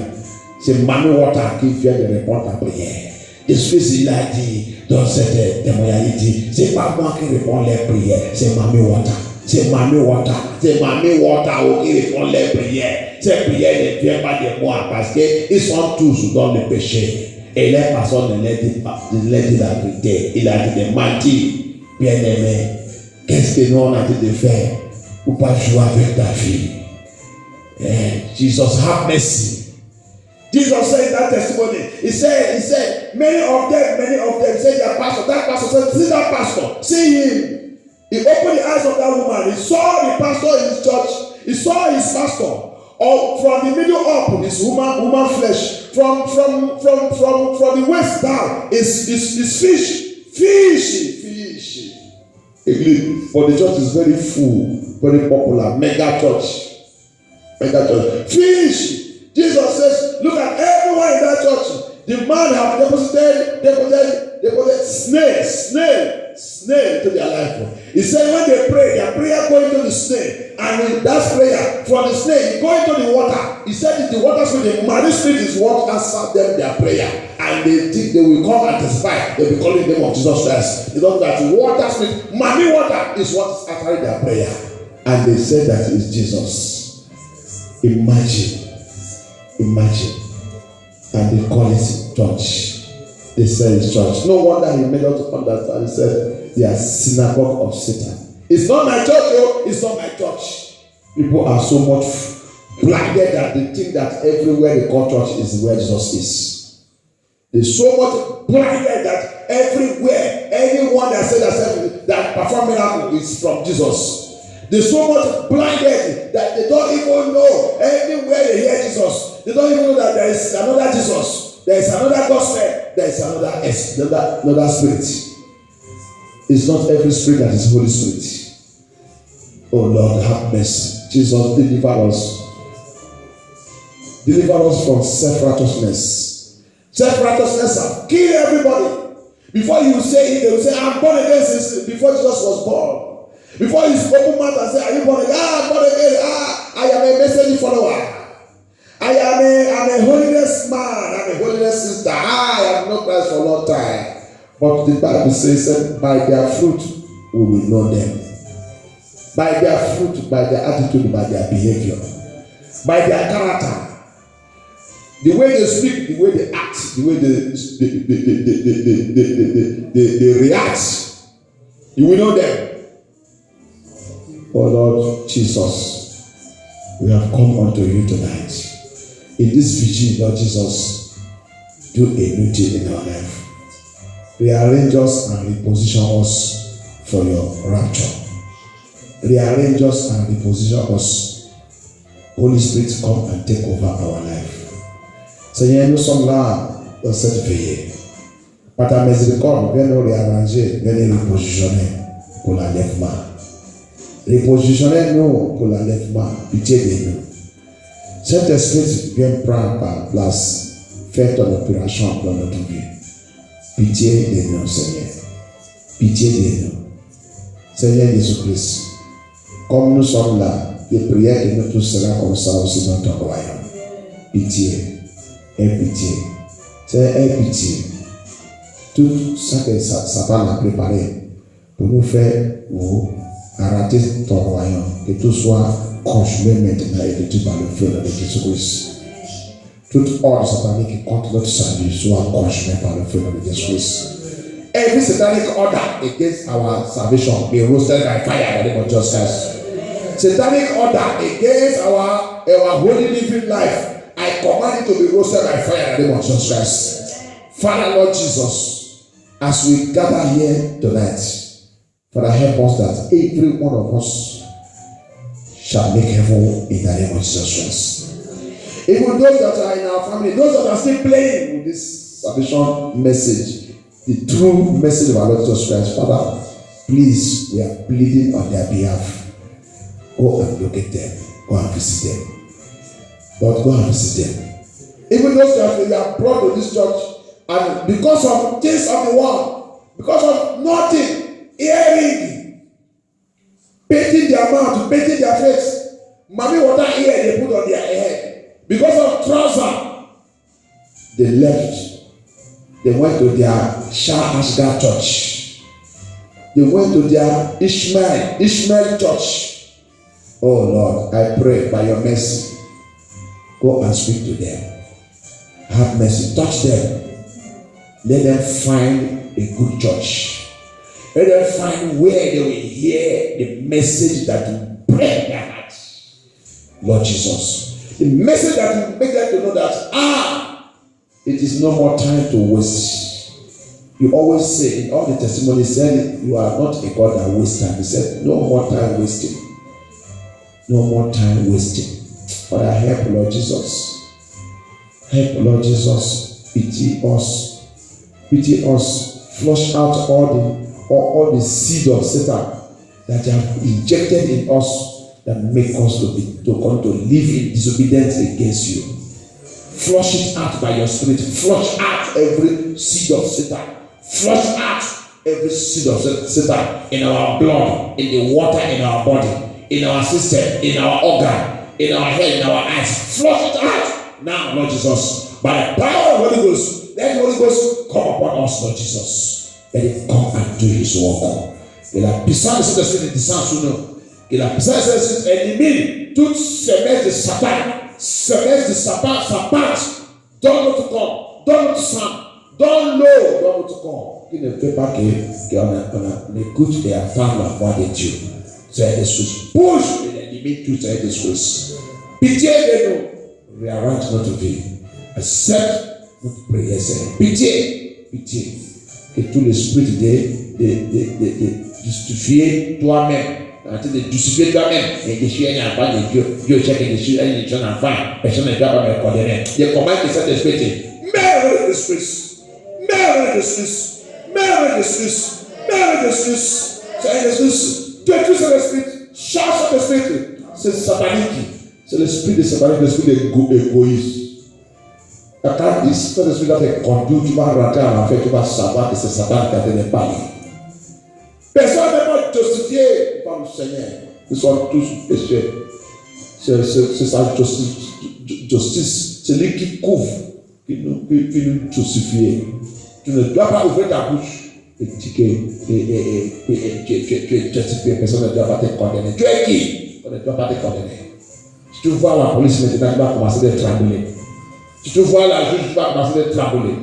Speaker 1: C'est Mami Water qui vient de répondre à ta prière. L'Esprit il a dit dans cette témoignage, il dit, c'est pas moi qui réponds les prières, c'est Mami Water. C'est Mami Water. C'est Mami Water qui répond les prières. Ces prières ne viennent pas de moi parce qu'ils sont tous dans le péché. Et les personnes ne leur disent la vérité. Il a dit de mentir. Bien-aimé, qu'est-ce que nous on a dit de faire pour pas jouer avec ta fille? Jesus, have mercy. Jesus said in that testimony, he said, many of them said their pastor. That pastor said, see that pastor, see him. He opened the eyes of that woman. He saw the pastor in his church. He saw his pastor. Or from the middle up, his woman flesh. From the waist down, is fish. For the church is very full, very popular, mega church. Fish. Jesus says, look at everyone in that church. The man have deposited snail into their life. He said when they pray, their prayer go into the snail. And in that prayer, from the snail, go into the water. He said the water spirit, the marine spirit is what answered them their prayer. And they think they will come and testify. They'll be calling the name of Jesus Christ. You know that water spirit, marine water is what is answering their prayer. And they said that it's Jesus. Imagine. And they call it church. They say it's church. No wonder he made us to understand. He said they are synagogue of Satan. It's not my church, oh. It's not my church. People are so much blinded that they think that everywhere they call church is where Jesus is. They're so much blinded that everywhere, anyone that says that perform miracle is from Jesus. They're so much blinded that they don't even know anywhere they hear Jesus. They don't even know that there is another Jesus. There is another gospel. There is another spirit. It's not every spirit that is Holy Spirit. Oh Lord, have mercy. Jesus, deliver us. Deliver us from self-righteousness. Self-righteousness have killed everybody. Before you say it, they will say, I'm born again since before Jesus was born. Before you open mouth and say, are you born again? I'm born again. I am a message follower. I am a holiness man. I'm a holiness sister. I have known Christ for a long time. But the Bible says, by their fruit we will know them. By their fruit, by their attitude, by their behavior, by their character. The way they speak, the way they act, the way they react. You will know them. Oh Lord Jesus, we have come unto you tonight. In this vigil, Lord Jesus, do a new thing in our life. Rearrange us and reposition us for your rapture. Rearrange us and reposition us. Holy Spirit, come and take over our life. Seigneur, nous sommes là dans cette veillée. Par ta miséricorde, viens nous réarranger, viens nous repositionner pour l'enlèvement. Repositionnez-nous pour l'enlèvement. Pitié de nous. Cet esprit vient prendre par place. Fais ton opération dans notre vie. Pitié de nous, Seigneur. Pitié de nous. Seigneur Jésus-Christ, comme nous sommes là, je priais que nous tous serons comme ça aussi dans ton royaume. Pitié. Et pitié. C'est un pitié. Tout ça que Satan a préparé pour nous faire Arrêtez ton royaume, que tout soit congelé maintenant et détruit par le feu de Jésus-Christ. Toute ordre satanique contre notre salut soit congelé par le feu de Jésus-Christ. Every satanic order against our salvation be roasted by fire in the name of Jesus Christ. Satanic order against our holy living life, I command it to be roasted by fire in the name of Jesus Christ. Father, Lord Jesus, as we gather here tonight, Father, help us that every one of us shall make heaven in the name of Jesus Christ. Even those that are in our family, those that are still playing with this salvation message, the true message of our Lord Jesus Christ, Father, please, we are pleading on their behalf. Go and locate them. Go and visit them. Lord, go and visit them. Even those that we are brought to this church, and because of things of the world, because of nothing, hearing, painting their mouth, painting their face, mommy water here they put on their head. Because of trouser, they left. They went to their Shah Ashgar church. They went to their Ishmael church. Oh Lord, I pray by your mercy, go and speak to them. Have mercy, touch them. Let them find a good church. Let them find where they will hear the message that will break their hearts. Lord Jesus, the message that will make them to know that it is no more time to waste. You always say in all the testimonies, said you are not a God that wastes time. He said, no more time wasting. No more time wasting. Father, help, Lord Jesus. Help, Lord Jesus. Pity us. Pity us. Flush out all the seed of Satan that you have injected in us that make us to live in disobedience against you. Flush it out by your spirit. Flush out every seed of Satan. Flush out every seed of Satan in our blood, in the water in our body, in our system, in our organ, in our head, in our eyes. Flush it out now, Lord Jesus. By the power of the Holy Ghost, let the Holy Ghost come upon us, Lord Jesus. Let it come and do his work. Que la puissance de cet esprit descende sur nous. Que la puissance de cet ennemi, toute semence de Satan, sa passe dans notre corps, dans notre sang, dans l'eau, dans notre corps, qui ne fait pas qu'on écoute et entende la voix de Dieu. Seigneur Jésus, bouge et limite tout, Seigneur Jésus. Pitié de nous, réarrange notre vie. Accepte notre prière, Seigneur. Pitié, pitié. Que tout l'esprit de justifier toi-même, de justifier toi-même, et de tuer un enfant de Dieu, Dieu sait que de tuer un enfant, personne ne doit pas me condamner. Je commande que cet esprit, Mère de Jésus, Mère de Jésus, Mère de Jésus, Mère de Jésus, Seigneur Jésus, détruis cet esprit, chasse cet esprit, c'est satanique, c'est l'esprit de satanique, l'esprit d'égoïsme. Quand cet esprit va te conduire, tu vas rentrer en enfer, tu vas savoir que c'est Satan qui a donné parler. Personne n'est pas justifié par le Seigneur. Nous sommes tous pécheurs. C'est sa justice. C'est lui qui couvre, qui nous justifie. Tu ne dois pas ouvrir ta bouche et dire que tu es justifié. Personne ne doit pas te condamner. Tu es qui? On ne doit pas te condamner. Si tu vois la police maintenant, tu vas commencer à trembler. Si tu vois la juge, tu vas commencer à trembler.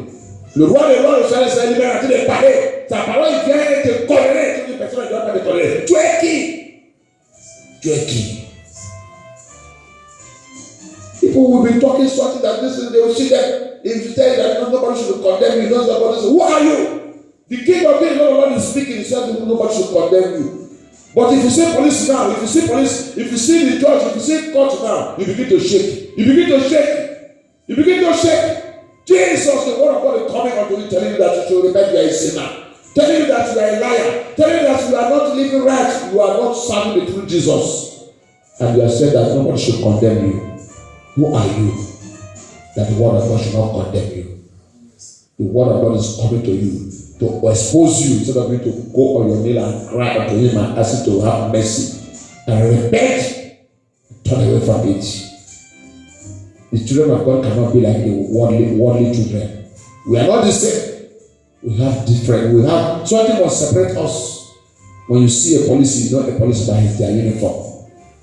Speaker 1: Le roi des rois, le Seigneur, c'est lui-même en train de parler. Sa parole vient te condamner. Toutes les personnes ne doivent pas te condamner. Tu es qui? Tu es qui? People will be talking something that this is, they will see that if you tell that nobody should condemn you, nobody say, who are you? The king of kings, nobody is speaking, he said nobody should condemn you. But if you see police now, if you see the judge, if you see court now, you begin to shake. You begin to shake. Jesus, the word of God is coming unto you, telling you that you should repent, you are a sinner. Telling you that you are a liar. Telling you that you are not living right. You are not serving the true Jesus. And you are saying that nobody should condemn you. Who are you that the word of God should not condemn you? The word of God is coming to you to expose you instead of you to go on your knee and cry unto him and ask him to have mercy and repent and turn away from it. The children of God cannot be like the worldly children. We are not the same. We have different. We have something must separate us. When you see a police, you know a police by their uniform.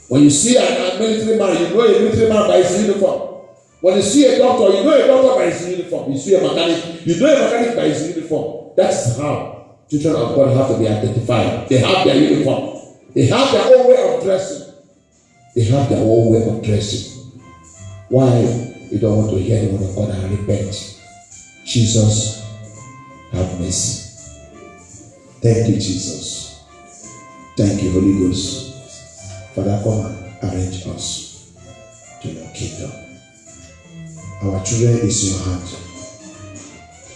Speaker 1: When you see a military man, you know a military man by his uniform. When you see a doctor, you know a doctor by his uniform. You see a mechanic, you know a mechanic by his uniform. That's how children of God have to be identified. They have their uniform. They have their own way of dressing. They have their own way of dressing. Why you don't want to hear the word of God and repent? Jesus, have mercy. Thank you, Jesus. Thank you, Holy Ghost. Father, come and arrange us to your kingdom. Our children is in your hand.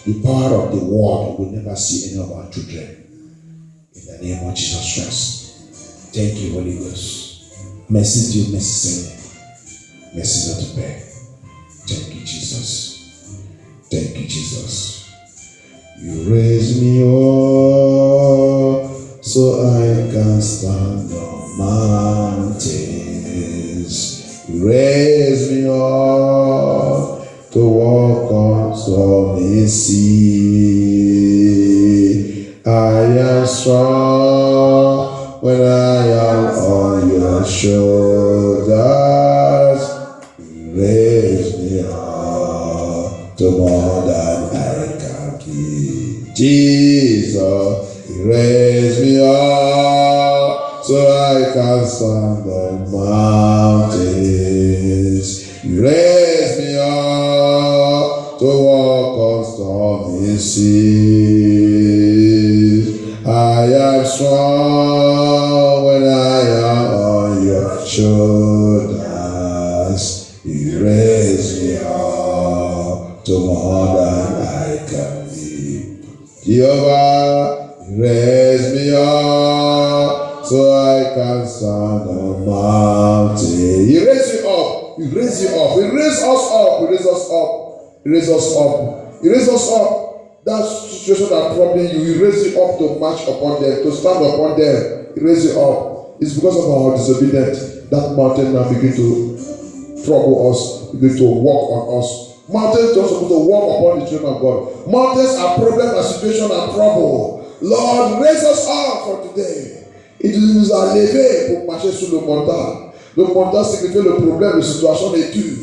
Speaker 1: The power of the world will never see any of our children. In the name of Jesus Christ. Thank you, Holy Ghost. Mercy to you, mercy Savior. Mercy not to bear. Thank you, Jesus. Thank you, Jesus. You raise me up so I can stand on mountains. You raise me up to walk on stormy sea. I am strong when I am on your shoulders. You raise me up to more than I can be. Jesus, you raise me up so I can stand on mountains. You raise me up to walk on stormy seas. I am strong when I am on your shoulders. You raise me up to more than I can be. Jehovah, you raise me up so I can stand on mountain. You raise me up. You raise you up. You raise us up. You raise us up. You raise us up. You raise us up. That situation that troubling you, you raise you up to march upon them, to stand upon them. You raise you up. It's because of our disobedience that mountain now begin to trouble us, begin to walk on us. Mountains don't supposed to walk upon the children of God. Mountains are problems and situation and trouble. Lord, raise us up for today. Il nous a levés pour marcher sur le montant. Le montant signifie le problème, la situation est dure.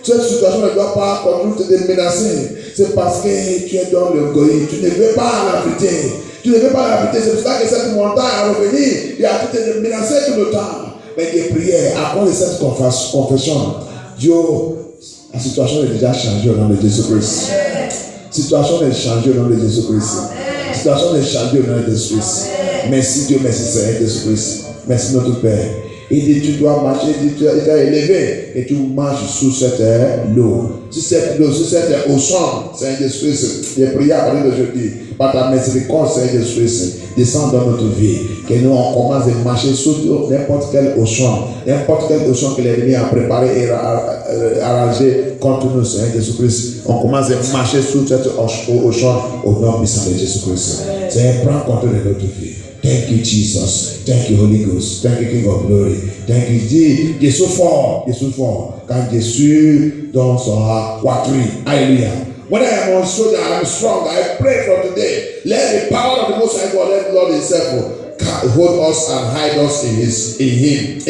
Speaker 1: Cette situation ne doit pas continuer de te menacer. C'est parce que tu es dans le goï. Tu ne veux pas l'habiter. Tu ne veux pas l'habiter. C'est pour ça que cette montagne a revenu. Il a tout te menacer tout le temps. Mais des prières, à cause de cette confession, Dieu, la situation est déjà changée au nom de Jésus-Christ. La situation est changée au nom de Jésus-Christ. La situation est changée au nom de Jésus-Christ. Merci Dieu, merci Seigneur Jésus-Christ. Merci notre Père. Il dit tu dois marcher, il dit tu es élevé et tu marches sous cette eau. Sur cette eau, sur cette océan, Seigneur Jésus-Christ, j'ai prié à partir d'aujourd'hui, par ta miséricorde, Seigneur Jésus-Christ, descends dans notre vie, que nous on commence à marcher sur n'importe quel océan que l'ennemi a préparé et arrangé contre nous, Seigneur Jésus-Christ. On commence à marcher sur cet océan au nom puissant de Jésus-Christ. Seigneur, prends contrôle de notre vie. Thank you, Jesus. Thank you, Holy Ghost. Thank you, King of Glory. Thank you, Jésus fort. Quand Jésus dans sa poitrine. Hallelujah. When I am on shoulder, I am strong. I pray from today. Let the power of the Most High God, let the Lord Himself hold us and hide us in Him.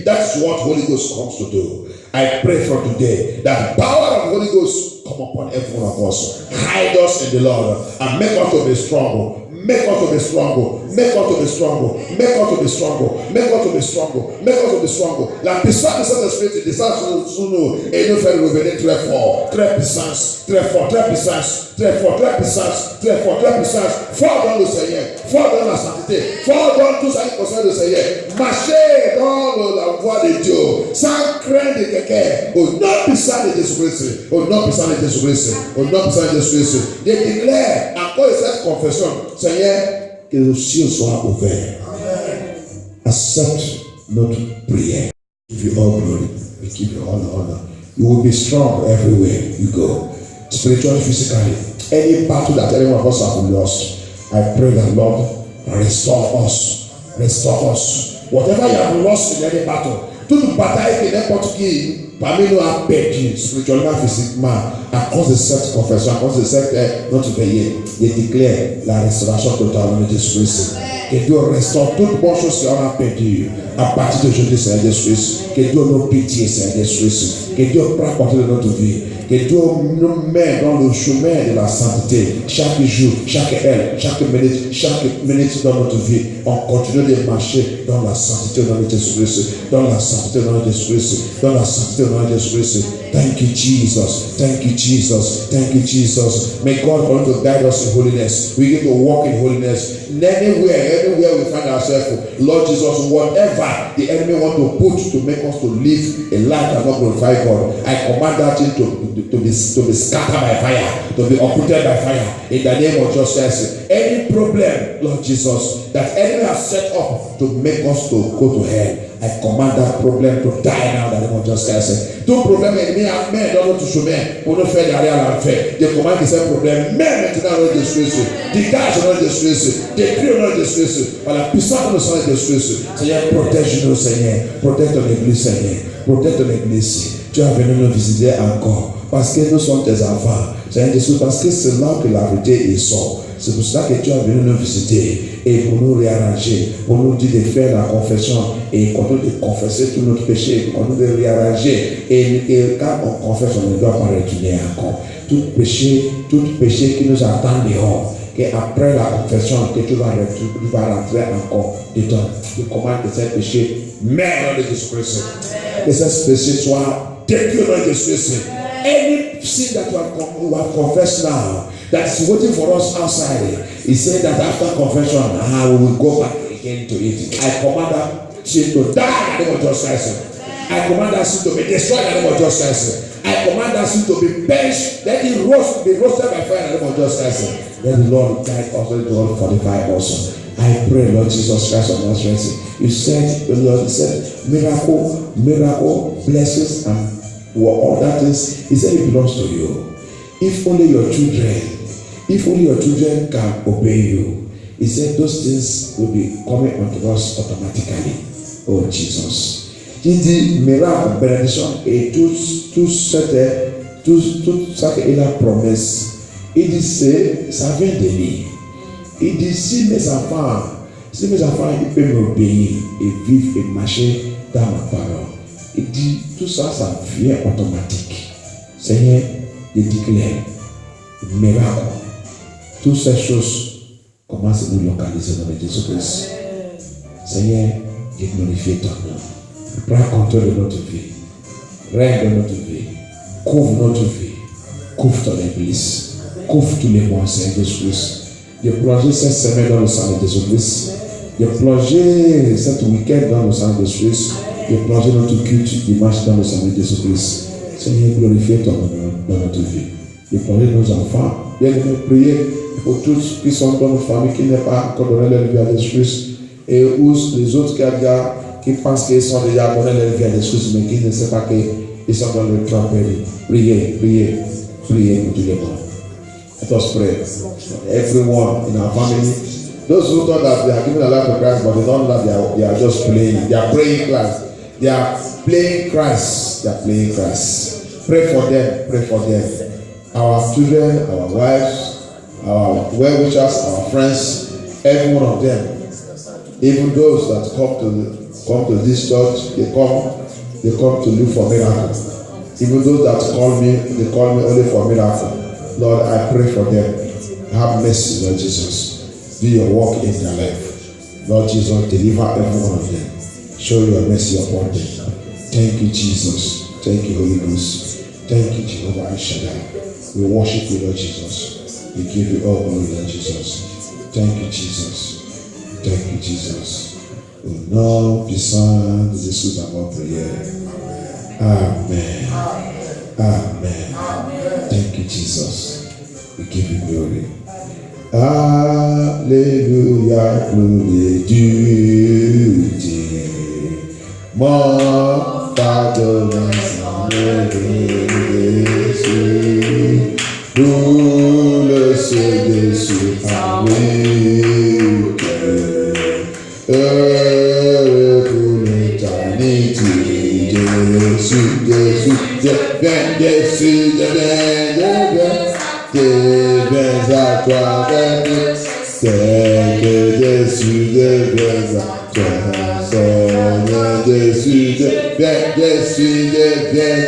Speaker 1: That's what Holy Ghost comes to do. I pray from today that the power of the Holy Ghost come upon every one of us. Hide us in the Lord and make us to be strong. Make us to be strong. Make us to be strong. Make us to be strong. Make us to be strong. Make us to be strong. La puissance de Saint-Esprit descend sur nous et nous fait revenir très fort. Très puissance. Très fort. Très puissance. Très fort. Très puissance. Très fort. Très puissance. Fort dans le Seigneur. Fort dans la sainteté. Fort dans tout ça qui concerne le Seigneur. Marchez dans la voie de Dieu. Sans craindre de quelqu'un. Au nom puissant de Jésus-Christ. Au nom puissant de Jésus-Christ. Au nom puissant de Jésus-Christ. Je déclare encore cette confession. Seigneur, que nos cieux soient ouverts. Accept notre prière. Give you all glory. We give you all the honor. You will be strong everywhere you go. Spiritually, physically. Any battle that any one of us have lost, I pray that Lord restore us. Restore us. Whatever you have lost in any battle, Toute bataille que n'importe qui parmi nous a perdu spirituellement, physiquement, à cause de cette confession, à cause de cette notre veillée, il déclare la restauration totale de Jésus-Christ. Que Dieu restaure toutes bonnes choses qu'on a perdues à partir d'aujourd'hui, Seigneur Jésus-Christ. Que Dieu nous pitié, Seigneur Jésus-Christ. Que Dieu prenne contrôle de notre vie. Que Dieu nous met dans le chemin de la sainteté. Chaque jour, chaque heure, chaque minute dans notre vie, on continue de marcher dans la sainteté dans notre Jésus-Christ. Dans la sainteté dans notre Jésus-Christ. Dans la sainteté dans notre Jésus-Christ. Thank you, Jesus. Thank you, Jesus. Thank you, Jesus. May God want to guide us in holiness. We get to walk in holiness. Anywhere we find ourselves, Lord Jesus, whatever the enemy want to put to make us to live a life that not glorify God, I command that thing to be scattered by fire, to be uprooted by fire in the name of Jesus. Any problem, Lord Jesus, that enemy has set up to make us to go to hell, I command that problem to die now in the name of Jesus. Tout problème ennemi a mis dans notre chemin pour nous faire aller à l'enfer. Je commande que ces problèmes, même maintenant dans notre Jésus, dégage dans notre Jésus, détruis dans notre Jésus, par la puissance de notre sang de Jésus. Seigneur, protège-nous, Seigneur. Protège ton église, Seigneur. Protège ton église. Tu as venu nous visiter encore. Parce que nous sommes tes enfants. Seigneur Jésus, parce que c'est là que la vérité est sort. C'est pour cela que tu as venu nous visiter et pour nous réarranger, pour nous dire de faire la confession et continuer de confesser tous nos péchés, continuer de réarranger. Et quand on confesse, on ne doit pas retourner encore. Tout péché qui nous attend dehors, qu'après la confession, que tu vas rentrer encore dedans. Je commande que ces péchés meurent dans Jésus-Christ. Que ces péchés soient détruits dans Jésus-Christ. Any sin that we have confessed now, that is waiting for us outside, he said that after confession, we will go back again to it. I command that sin to die in the name of Jesus Christ. I command that sin to be destroyed in the name of Jesus Christ. I command that sin to be perished, let it be roasted by fire in the name of Jesus Christ. Let the Lord guide us, let the Lord fortify us. I pray, Lord Jesus Christ of Nazareth. You said, the Lord, you said, miracle, blessings, and all that is, he said it belongs to you. If only your children can obey you, he said those things will be coming unto us automatically. Oh Jesus. Il dit miracle, bénédiction et toute ça qu'il a promesse. Il dit ça vient de lui. Il dit si mes enfants ils peuvent m'obéir et vivre et marcher dans ma parole. Il dit tout ça vient automatique. Seigneur, je déclare miracle. Toutes ces choses commencent à nous localiser dans le Jésus-Christ. Seigneur, je glorifie ton nom. Prends contrôle de notre vie. Règne notre vie. Couvre notre vie. Couvre ton église. Couvre tous les mois, Seigneur Jésus-Christ. Je plonge cette semaine dans le sang de Jésus-Christ. Je plonge cet week-end dans le sang de Jésus-Christ. Je plonge notre culte dimanche dans le sang de Jésus-Christ. Seigneur, glorifie ton nom dans notre vie. Je plonge nos enfants. Bien prier pour tous qui sont dans nos familles qui n'ont pas encore donné leur vie à Jésus-Christ. Et où les autres qui pensent qu'ils sont déjà donné leur vie à Jésus-Christ, mais qui ne savent pas qu'ils sont dans le tromperie. Priez pour tous les mois. Let us pray. Everyone in our family, those who thought that they are giving a life to Christ, but they don't know that they are just playing. They are praying Christ. They are playing Christ. They are playing Christ. Pray for them. Our children, our wives, our well-wishers, our friends, every one of them. Even those that come to this church, they come to look for miracles. Even those that call me, they call me only for miracle. Lord, I pray for them. Have mercy, Lord Jesus. Do your work in their life. Lord Jesus, deliver every one of them. Show your mercy upon them. Thank you, Jesus. Thank you, Holy Ghost. Thank you, Jehovah Shaddai. We worship you, Lord Jesus. We give you all glory, Lord Jesus. Thank you, Jesus. Thank you, Jesus. Au nom puissant de Jésus, avant prière. Amen. Amen. Thank you, Jesus. We give you glory. Alléluia, gloire Dieu. Mon pardonne, Jésus. Tout le ciel dessus, Amen. Heureux pour l'éternité. je suis, je viens à toi, c'est que je suis, je viens à toi, Seigneur, je suis, je viens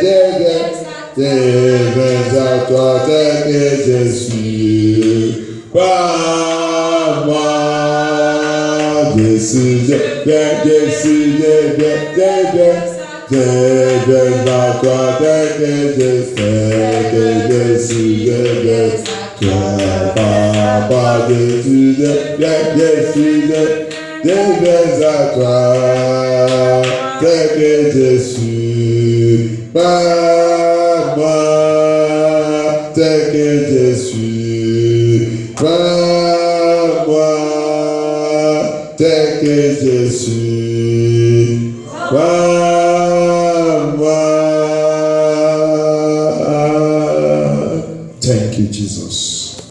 Speaker 1: à toi, tel que je suis. Par moi, je suis, je viens à toi, tel que je suis, Papa, je suis, je viens à toi, tel que je suis. Par moi, tel que je suis. Par moi, tel que je suis.